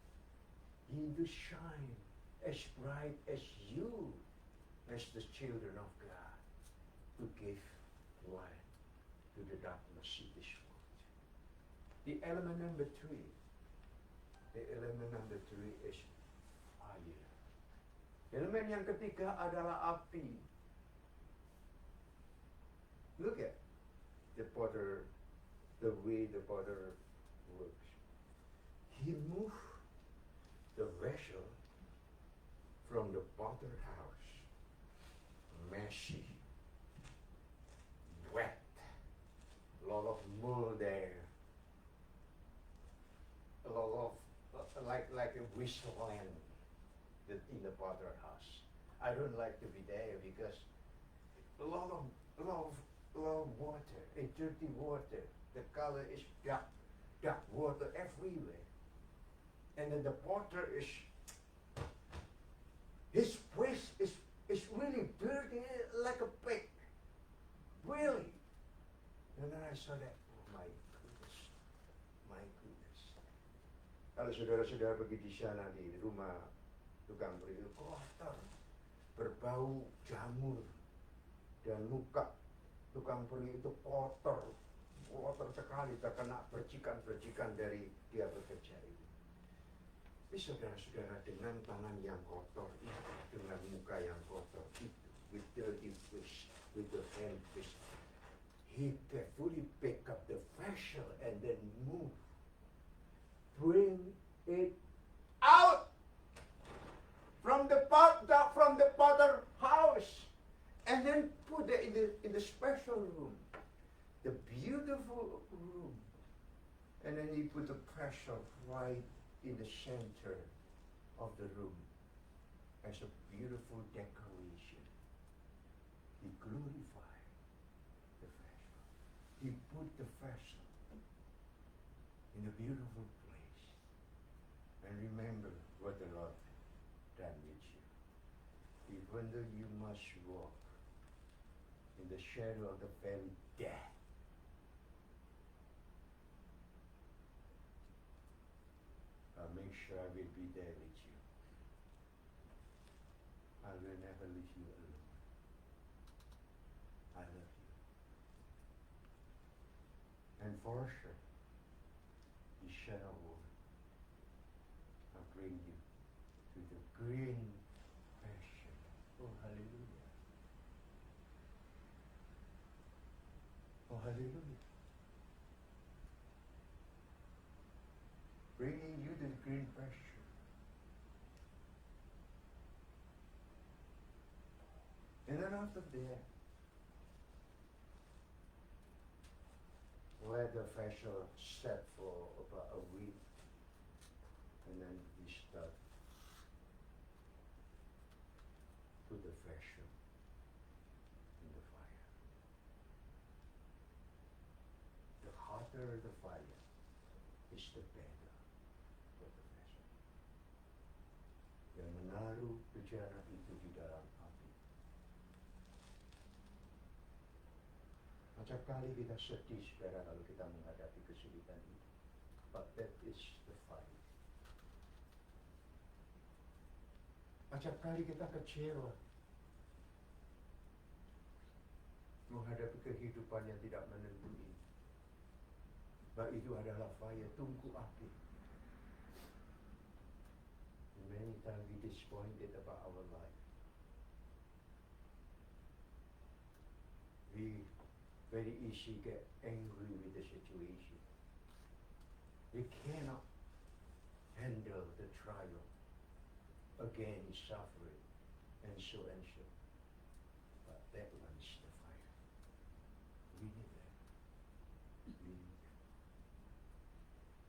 You need to shine as bright as you, as the children of God, to give light to the darkness in this world. The element number 3. The element number 3 is fire. Elemen yang ketiga adalah api. Look at the potter, the way the potter works. He moved the vessel from the potter house, messy, wet, a lot of mold there, a lot of like a wasteland in the potter house. I don't like to be there because a lot of water, dirty water. The color is dark water everywhere. And then the potter his face is really dirty like a pig. Really. And then I saw that, oh my goodness. Kalau saudara-saudara pergi di sana di rumah tukang peri itu kotor, berbau jamur, dan muka tukang peri itu kotor sekali, terkena percikan-percikan dari dia bekerja itu. Tapi saudara-saudara, dengan tangan yang kotor itu, dengan muka yang kotor itu, with dirty fish, with the hand fish, he carefully pick up the vessel and then move. Bring it out from the potter house, and then put it in the special room. the beautiful room. And then he put the vessel right in the center of the room as a beautiful decoration. He glorified the vessel. He put the vessel in a beautiful place. And remember what the Lord done with you. Even though you must walk in the shadow of the very death, I'll make sure I will be there with you. I will never leave you alone. I love you. And for sure, the shadow will bring you to the green pasture. Oh, hallelujah. Oh, hallelujah. Bringing you to the green pasture. And then after that, let the vessel set for about a week, and then we start put the vessel in the fire. The hotter the fire is the better for the vessel. Yang menaruh bejana itu di dalam api. Macam kali kita sedih, saudara, kalau kita menghadapi kesulitan itu. But that is the fire. Macam kali kita kecewa menghadapi kehidupan yang tidak menentu ini. Bah itu adalah fire, tungku api. Many times we disappointed about our life. We very easy get angry with the situation. We cannot handle the trial, again suffering, and so and so. But that one is the fire. We need that. We need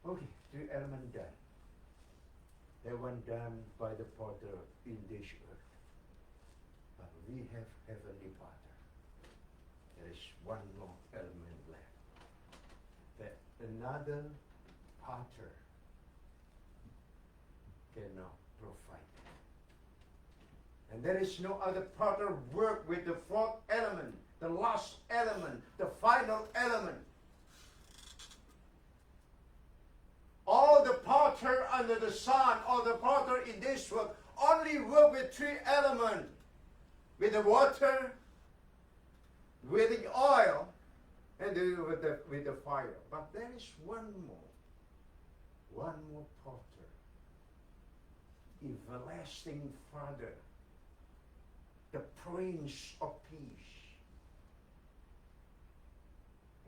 that. Okay, 3 elements done. That one done by the potter in this earth. But we have heavenly potter. There is one more element left. That another potter cannot provide. And there is no other potter work with the 4th element, the last element, the final element. All the potter under the sun, all the potter in this work, only work with 3 elements. With the water, with the oil, and with the fire. But there is one more potter. Everlasting Father, the Prince of Peace.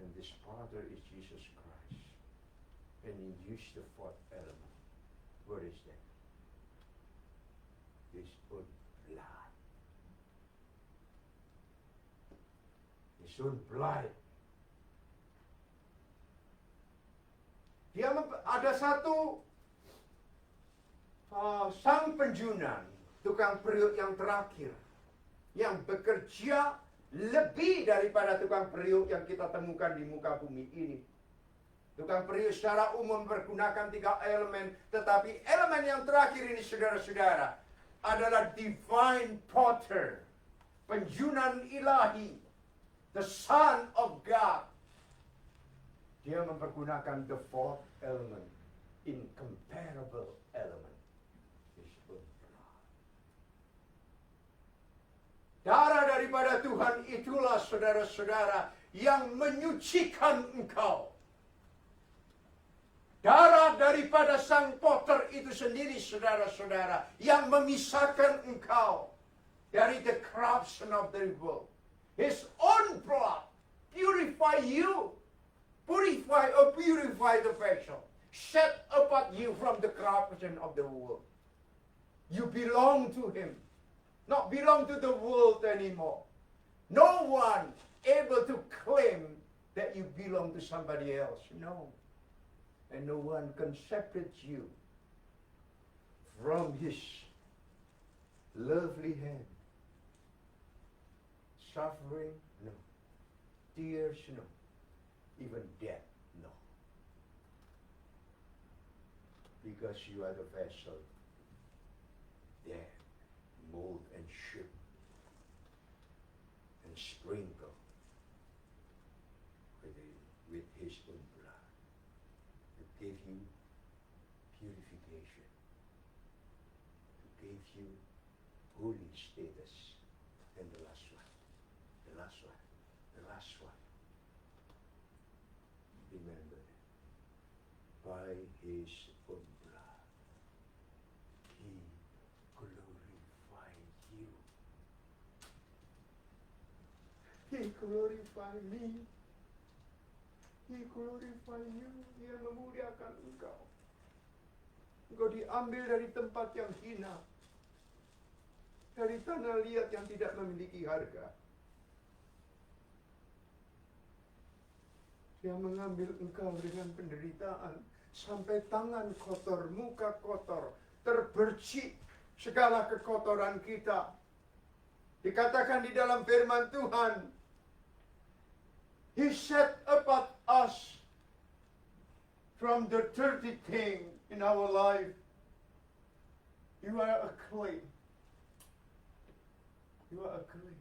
And this potter is Jesus Christ. And he used the 4th element. What is that? His own blood. His own blood. Dia ada satu sang penjunan, tukang periuk yang terakhir, yang bekerja lebih daripada tukang periuk yang kita temukan di muka bumi ini. Tukang periuk secara umum menggunakan 3 elemen, tetapi elemen yang terakhir ini, saudara-saudara, adalah divine potter, penjunan ilahi, the Son of God. Dia mempergunakan the 4th element, incomparable element, his own blood. Darah daripada Tuhan itulah, saudara-saudara, yang menyucikan engkau. Darah daripada sang potter itu sendiri, saudara-saudara, yang memisahkan engkau dari the corruption of the world. His own blood purify you, purify the vessel, set apart you from the corruption of the world. You belong to him, not belong to the world anymore. No one able to claim that you belong to somebody else. No. And no one can separate you from his lovely hand. Suffering, no. Tears, no. Even death, no. Because you are the vessel that mold and shape and sprinkle with his own blood to give you purification, to give you holy status. And the last one, remember, by his own blood, he glorified you. He glorified me. He glorified you. Dia memuliakan engkau. Engkau diambil dari tempat yang hina, dari tanah liat yang tidak memiliki harga. Dia mengambil engkau dengan penderitaan sampai tangan kotor, muka kotor, terbercik segala kekotoran kita. Dikatakan di dalam firman Tuhan, He set apart us from the dirty thing in our life. You are a clay. You are a clay.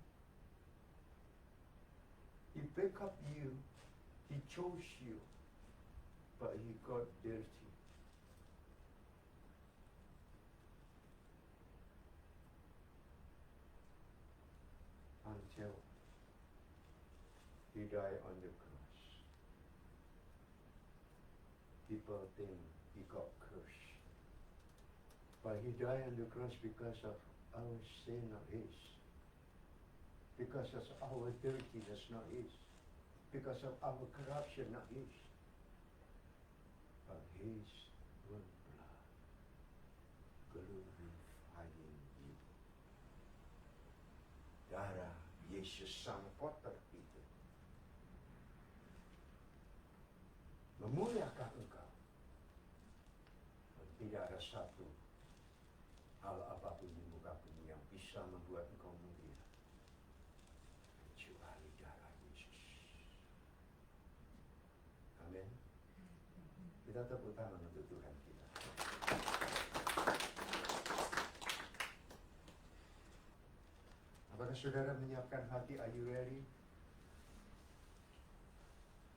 He picked up you. He chose you. But he got dirty. Until he died on the cross. People think he got cursed. But he died on the cross because of our sin, not his. Because of our dirtiness, not his. Because of our corruption, not his. But his own blood glorifying you. Darah Yesus sang kotor itu memuliakan engkau. Dan tidak ada satu hal apapun di muka bumi yang bisa membuat engkau mulia kecuali darah Yesus. Amin. Kita tepuk tangan untuk Tuhan kita. Apakah saudara menyiapkan hati? Are you ready?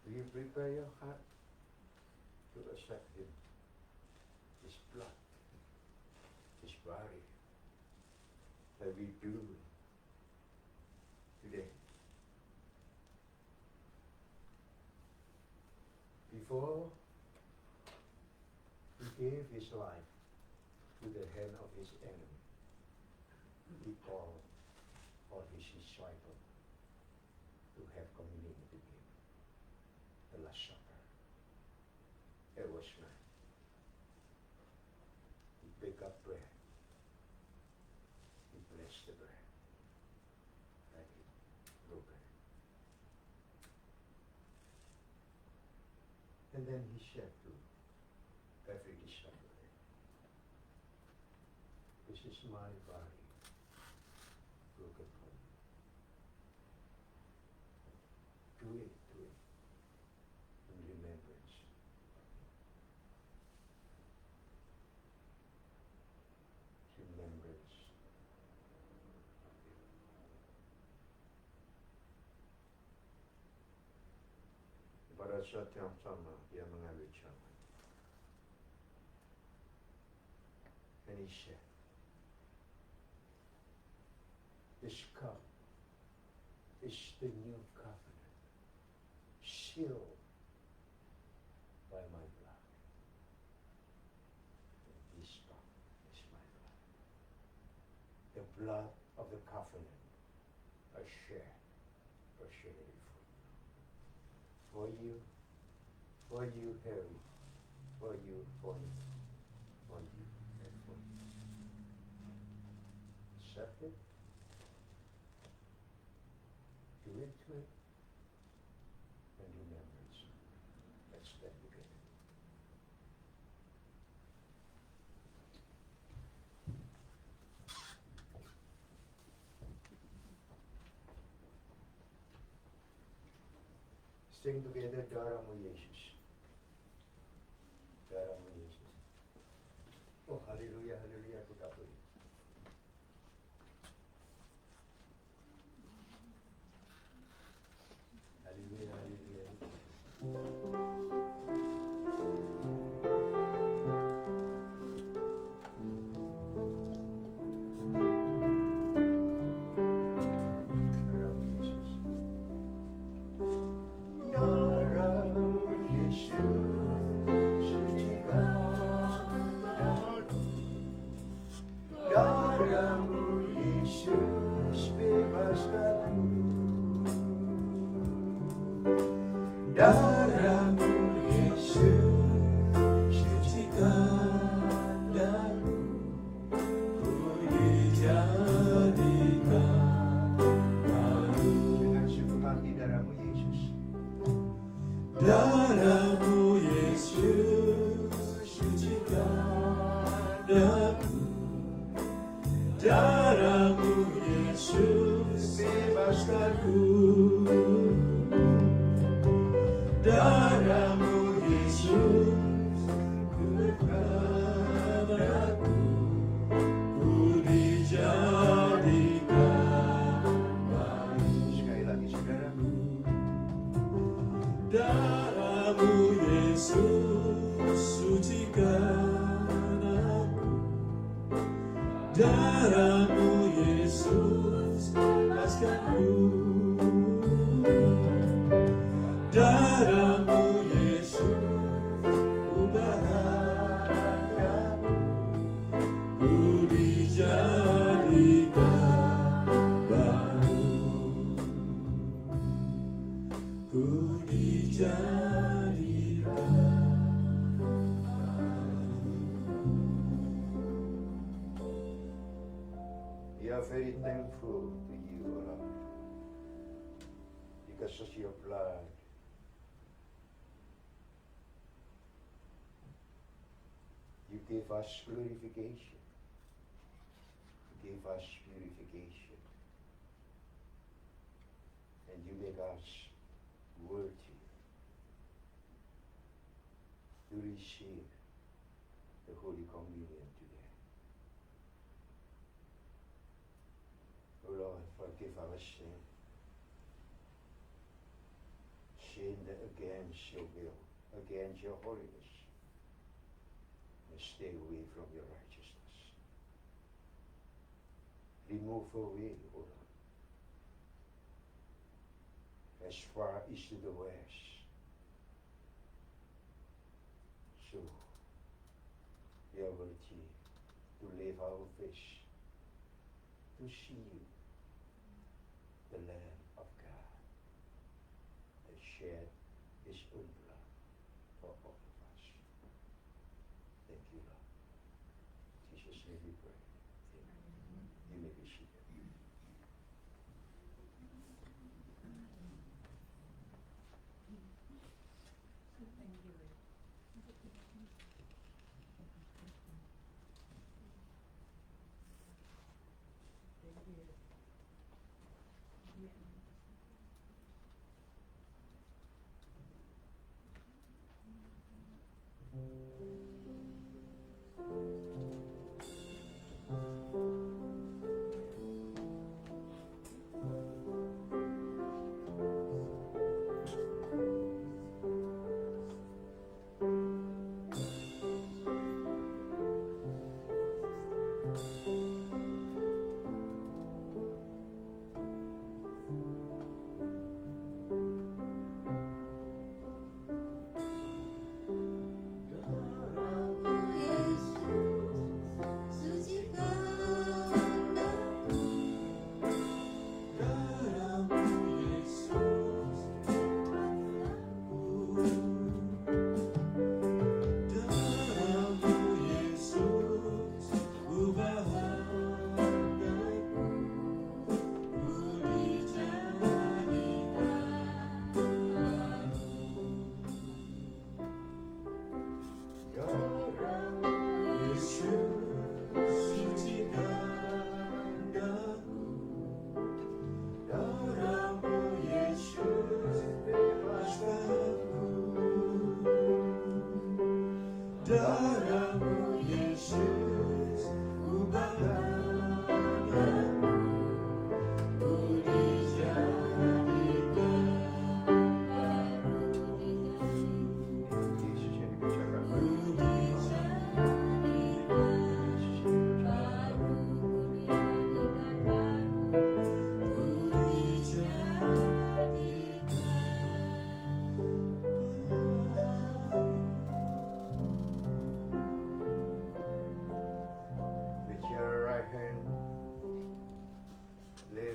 Do you prepare your heart to accept Him? His blood, His body, that we do today. Before He gave His life to the hand of His enemy, He called all His disciples to have communion with Him. The Last Supper. It was night. He picked up bread. He blessed the bread. And He broke it. And then He said to every disciple, "This is my body broken for you. Do it in remembrance." Remembrance of Him. Pada saat yang sama, Dia mengambil cawan. And He said, "This cup is the new covenant, sealed by my blood. And this cup is my blood. The blood of the covenant, I share it for you, Harry, for you, and for you. Accept it. Do it to it. And Sing together, Darahmu Yesus. Darahmu Yesus. Oh, haleluya, haleluya, aku tak boleh. Haleluya, haleluya. Darahmu Yesus. Darahmu Yesus, sucikan aku. Darahmu Yesus, bebaskan aku. Darahmu Yesus, sucikan aku. Ku dijadikan baru. Dengan sepenuh hati darahmu Yesus. Darahmu Yesus, sucikan aku. Darahmu Yesus, bebaskan aku. Darahmu Yesus, kuatkan aku. Ku dijadikan baru. Sekali lagi saudaraku. Darahmu Yesus, sucikan aku. Darahmu Yesus, bebaskan aku. Darahmu Yesus, ubahkan aku. Ku dijadikan baru. Ku dijadikan baru. We are very thankful to you, O Lord, because of your blood. You gave us glorification. You gave us purification. And you make us worthy to receive the Holy Communion today. O Lord, forgive our sin. Sin against your will, against your holiness. And stay away from your righteousness. Remove away, O Lord, as far east to the west. So we are worthy to live our face to see you, the Lamb of God, that shed his own blood for all of us. Thank you, Lord. In Jesus' name we pray. Amen. You may be seated.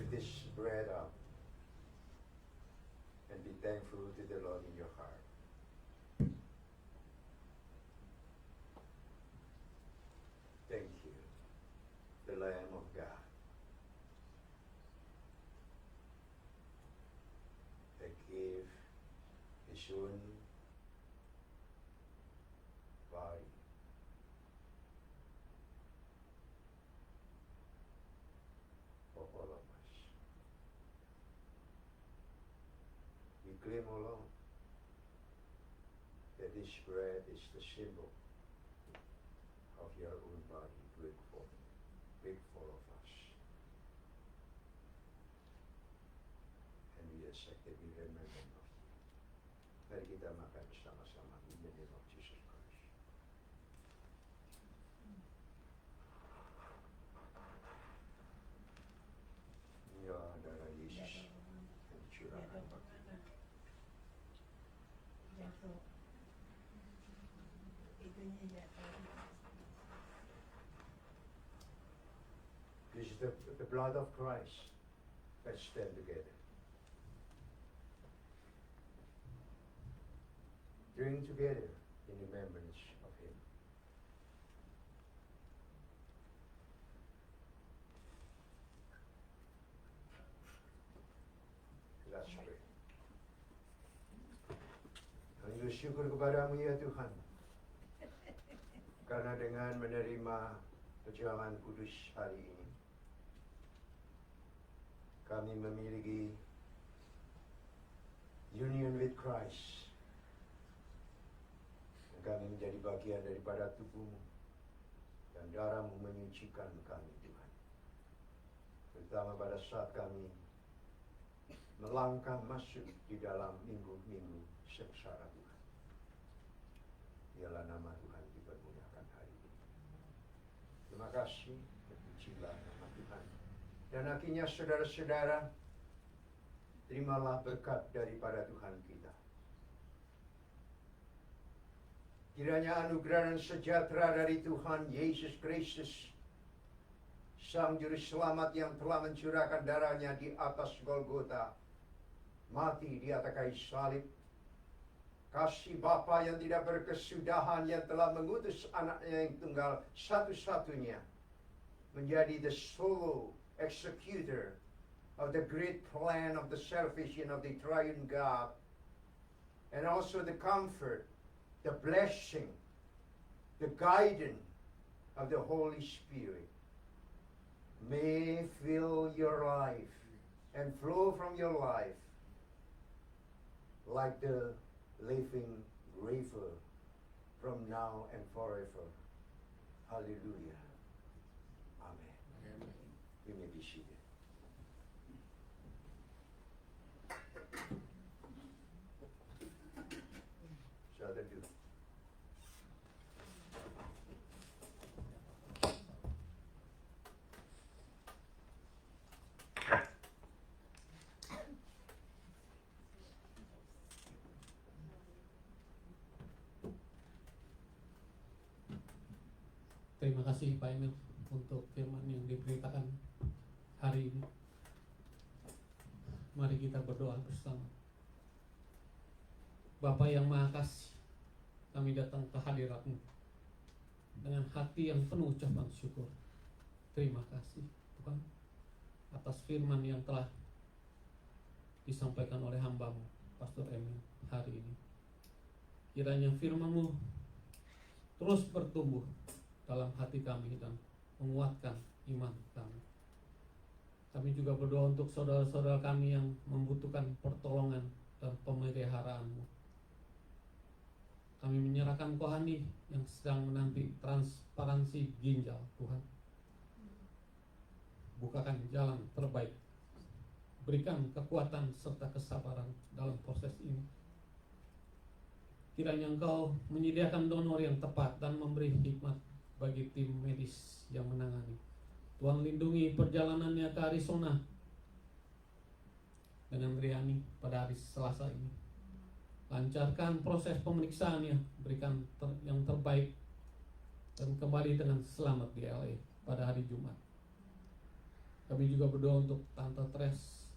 lift this bread up and be thankful to the Lord in your heart. Thank you, the Lamb of God, that gave His own body for all of us. We claim alone that this bread is the symbol of your own body break for all of us. And we accept that we remember of you. Mari kita makan bersama-sama in the name of Jesus Christ. Ya darah Yesus yang dicurahkan bagi kita. This is the blood of Christ. Let's stand together. Drink together in remembrance of Him. Let's pray. Kami bersyukur kepada-Mu ya Tuhan, karena dengan menerima perjamuan kudus hari ini, kami memiliki union with Christ. Dan kami menjadi bagian daripada tubuh-Mu dan darah-Mu menyucikan kami Tuhan. Terutama pada saat kami melangkah masuk di dalam minggu-minggu sengsara Tuhan. Biarlah nama Tuhan dipermuliakan hari ini. Terima kasih, terpujilah nama Tuhan. Dan akhirnya saudara-saudara, terimalah berkat daripada Tuhan kita. Kiranya anugerah dan sejahtera dari Tuhan Yesus Kristus, Sang Juru Selamat yang telah mencurahkan darahnya di atas Golgota, mati di atas kayu salib, kasih Bapa yang tidak berkesudahan yang telah mengutus anaknya yang tunggal satu-satunya menjadi the solo executor of the great plan of the salvation of the triune God, and also the comfort, the blessing, the guidance of the Holy Spirit may fill your life and flow from your life like the living river from now and forever. Hallelujah. Amen. Amen. You may be seated. Saudara duduk. Terima kasih Pak Emil untuk firman yang diberitakan hari ini. Mari kita berdoa bersama. Bapa yang Maha Kasih, kami datang ke hadirat-Mu dengan hati yang penuh ucapan syukur. Terima kasih Tuhan atas firman yang telah disampaikan oleh hamba-Mu Pastor Emil hari ini. Kiranya firman-Mu terus bertumbuh dalam hati kami dan menguatkan iman kami. Kami juga berdoa untuk saudara-saudara kami yang membutuhkan pertolongan dan pemeliharaan-Mu. Kami menyerahkan Kohani yang sedang menanti transparansi ginjal, Tuhan. Bukakan jalan terbaik. Berikan kekuatan serta kesabaran dalam proses ini. Kiranya Engkau menyediakan donor yang tepat dan memberi hikmat bagi tim medis yang menangani. Tuhan lindungi perjalanannya ke Arizona dengan Riani pada hari Selasa ini. Lancarkan proses pemeriksaannya, berikan yang terbaik dan kembali dengan selamat di LA pada hari Jumat. Kami juga berdoa untuk Tante Tres,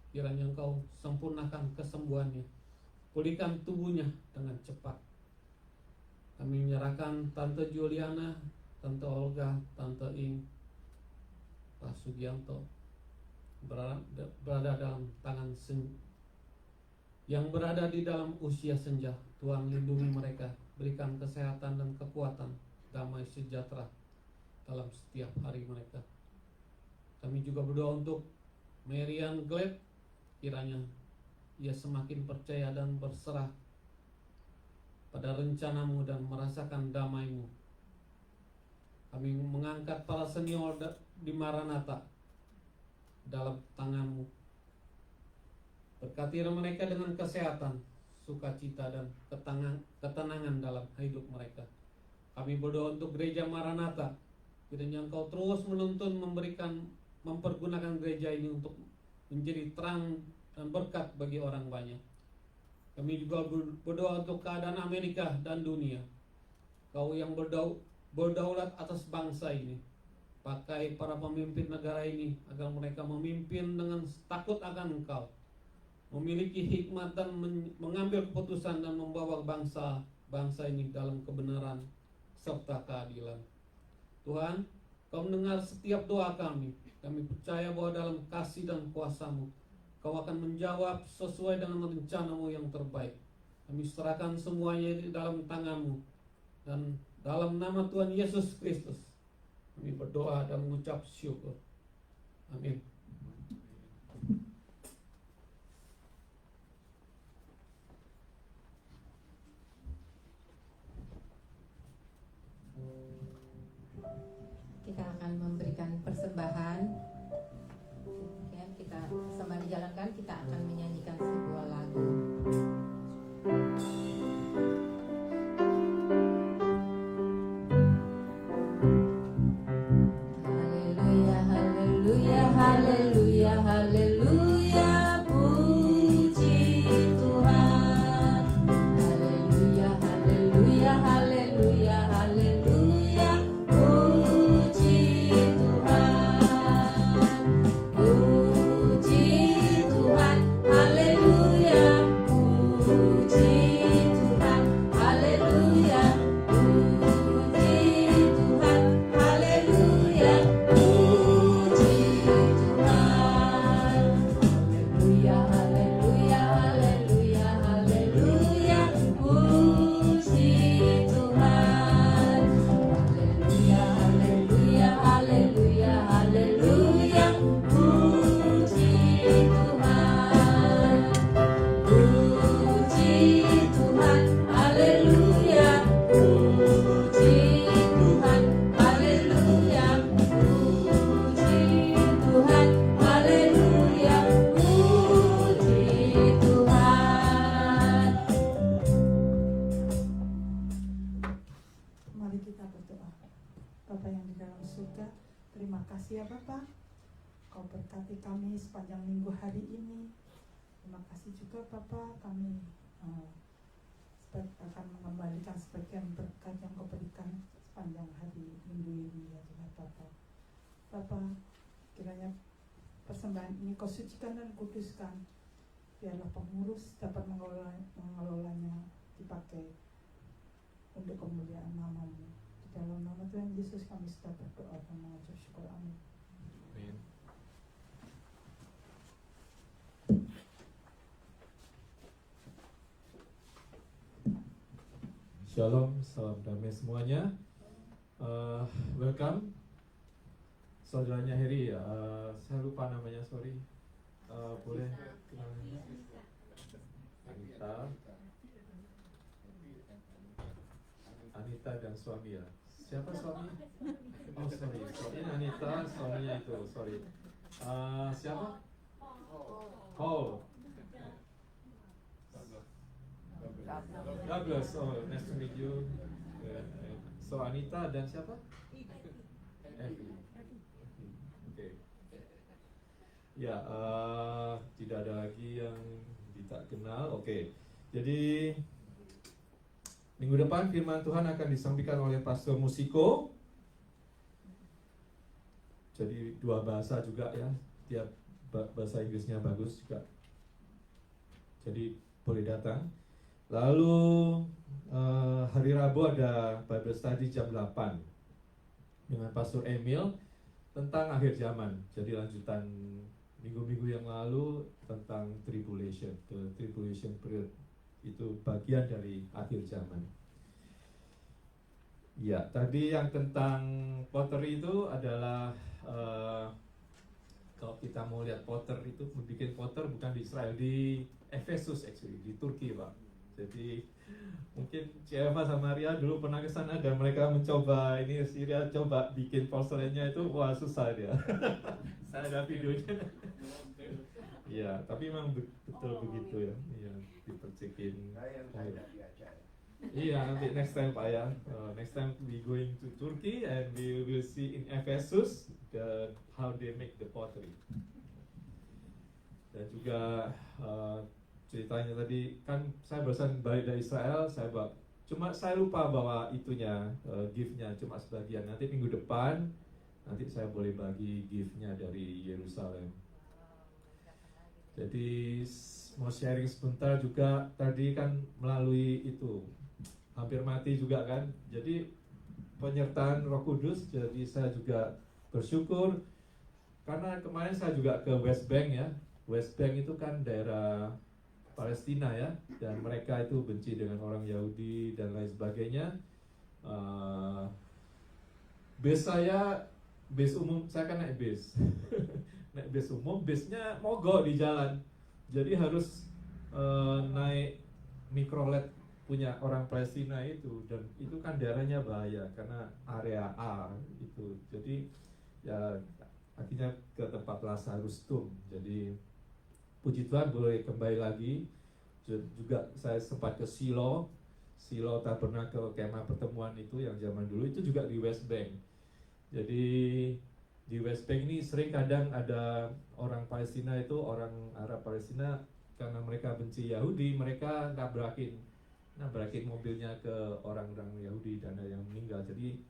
kiranya Engkau sempurnakan kesembuhannya, pulihkan tubuhnya dengan cepat. Kami menyerahkan Tante Juliana, Tante Olga, Tante Ing, Pak Sugianto berada dalam tangan yang berada di dalam usia senja. Tuhan, lindungi mereka, berikan kesehatan dan kekuatan, damai sejahtera dalam setiap hari mereka. Kami juga berdoa untuk Marian Gleb, kiranya ia semakin percaya dan berserah pada rencanamu dan merasakan damai-Mu. Kami mengangkat para senior di Maranatha dalam tangan-Mu. Berkati mereka dengan kesehatan, sukacita dan ketenangan dalam hidup mereka. Kami berdoa untuk gereja Maranatha, kiranya Engkau terus menuntun, mempergunakan gereja ini untuk menjadi terang dan berkat bagi orang banyak. Kami juga berdoa untuk keadaan Amerika dan dunia. Kau yang berdaulat atas bangsa ini, pakai para pemimpin negara ini agar mereka memimpin dengan takut akan Engkau, memiliki hikmat dan mengambil keputusan dan membawa bangsa ini dalam kebenaran serta keadilan. Tuhan, Kau mendengar setiap doa kami. Kami percaya bahwa dalam kasih dan kuasa-Mu, Kau akan menjawab sesuai dengan rencana-Mu yang terbaik. Kami serahkan semuanya di dalam tangan-Mu, dan dalam nama Tuhan Yesus Kristus kami berdoa dan mengucap syukur. Amin. Kita akan memberikan persembahan. Ya, kita sembari jalankan, kita akan menyanyikan sebuah lagu. Haleluya, haleluya, haleluya, haleluya, puji Tuhan. Haleluya, haleluya, haleluya, haleluya, puji Tuhan. Puji Tuhan, haleluya, puji Tuhan, haleluya, puji Tuhan, haleluya, puji Tuhan. Haleluya, haleluya, haleluya, haleluya, puji Tuhan. Haleluya, haleluya, haleluya, haleluya, puji Tuhan. Puji Tuhan, haleluya, puji Tuhan, haleluya, puji Tuhan, haleluya, puji Tuhan. Mari kita berdoa. Bapa yang di dalam surga, terima kasih ya Bapa. Kau berkati kami sepanjang minggu hari ini. Terima kasih juga Bapa, kami akan mengembalikan sebagian berkat yang Kau berikan sepanjang hari minggu ini ya Tuhan Bapa. Bapa, kiranya persembahan ini Kau sucikan dan kuduskan. Biarlah pengurus dapat mengelolanya, dipakai untuk kemuliaan nama-Mu. Di dalam nama Tuhan Yesus kami sudah berdoa dan mengucap syukur. Amin. Amin. Shalom, salam damai semuanya. Welcome, saudaranya Heri. Saya lupa namanya, sorry. Boleh kenalin? Anita dan suami ya. Siapa suami? Oh sorry, ini Anita, suaminya itu, sorry. Siapa? Paul. Douglas, oh nice to meet you. So Anita dan siapa? Effie. Oke. Ya, tidak ada lagi yang tidak kenal. Oke. Jadi minggu depan firman Tuhan akan disampaikan oleh Pastor Musiko. jadi 2 bahasa juga ya, tiap bahasa Inggrisnya bagus juga, jadi boleh datang. Lalu hari Rabu ada Bible Study jam 8 dengan Pastor Emil tentang akhir zaman. Jadi lanjutan minggu-minggu yang lalu tentang tribulation, the tribulation period, itu bagian dari akhir zaman. Ya, tadi yang tentang pottery itu adalah kalau kita mau lihat potter itu, membuat potter bukan di Israel, di Efesus actually, di Turki Pak. Jadi mungkin Eva sama Ria dulu pernah ke sana dan mereka mencoba ini, Syria coba bikin porselennya itu, wah susah dia. Saya ada videonya. Ya, tapi memang betul begitu ya. Iya, dipercikin. Saya tidak diajar. Iya, nanti next time Pak ya. Next time we going to Turkey and we will see in Ephesus how they make the pottery. Dan juga ceritanya tadi kan saya barusan balik dari Israel, cuma saya lupa bawa itunya, gift-nya cuma sebagian. Nanti minggu depan nanti saya boleh bagi gift-nya dari Yerusalem. Jadi mau sharing sebentar juga, tadi kan melalui itu hampir mati juga kan. Jadi penyertaan Roh Kudus, jadi saya juga bersyukur karena kemarin saya juga ke West Bank ya. West Bank itu kan daerah Palestina ya, dan mereka itu benci dengan orang Yahudi dan lain sebagainya. Base umum, saya kan naik base. Naik base umum, base-nya mogok di jalan. Jadi harus naik mikrolet punya orang Palestina itu, dan itu kan daerahnya bahaya karena area A itu. Jadi ya akhirnya ke tempat Lazarus Tomb. Jadi puji Tuhan boleh kembali lagi. Juga saya sempat ke Silo Tabernakel, kemah pertemuan itu yang zaman dulu itu juga di West Bank. Jadi di West Bank ini sering kadang ada orang Palestina itu, orang Arab Palestina, karena mereka benci Yahudi, mereka nabrakin mobilnya ke orang-orang Yahudi dan ada yang meninggal. Jadi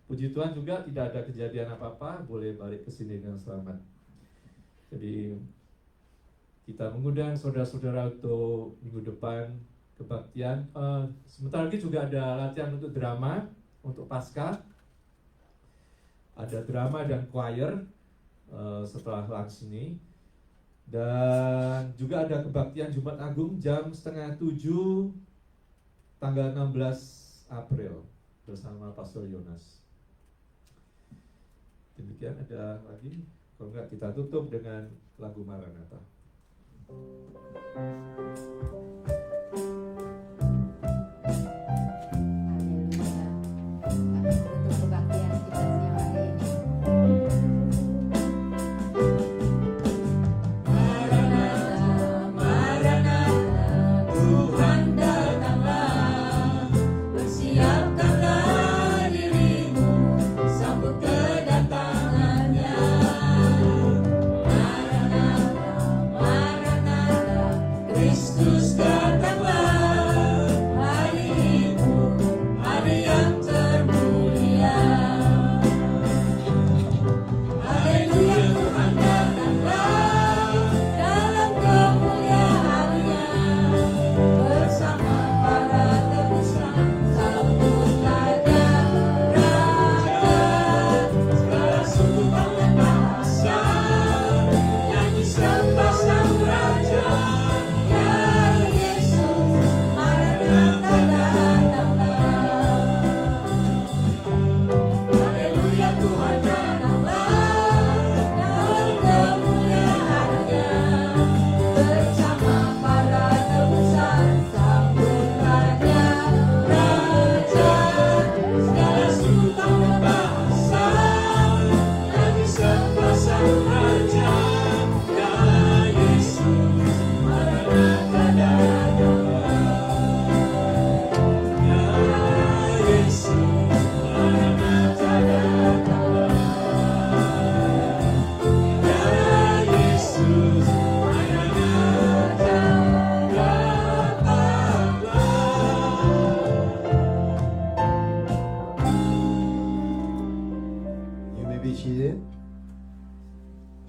puji Tuhan juga tidak ada kejadian apa-apa, boleh balik ke sini dengan selamat. Jadi kita mengundang saudara-saudara untuk minggu depan kebaktian. Sebentar lagi juga ada latihan untuk drama, untuk Paskah. Ada drama dan choir setelah lunch ini. Dan juga ada kebaktian Jumat Agung jam 6:30 tanggal 16 April bersama Pastor Yonas. Demikian, ada lagi? Kalau enggak kita tutup dengan lagu Maranatha.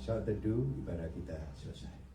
Saat teduh ibadah kita selesai.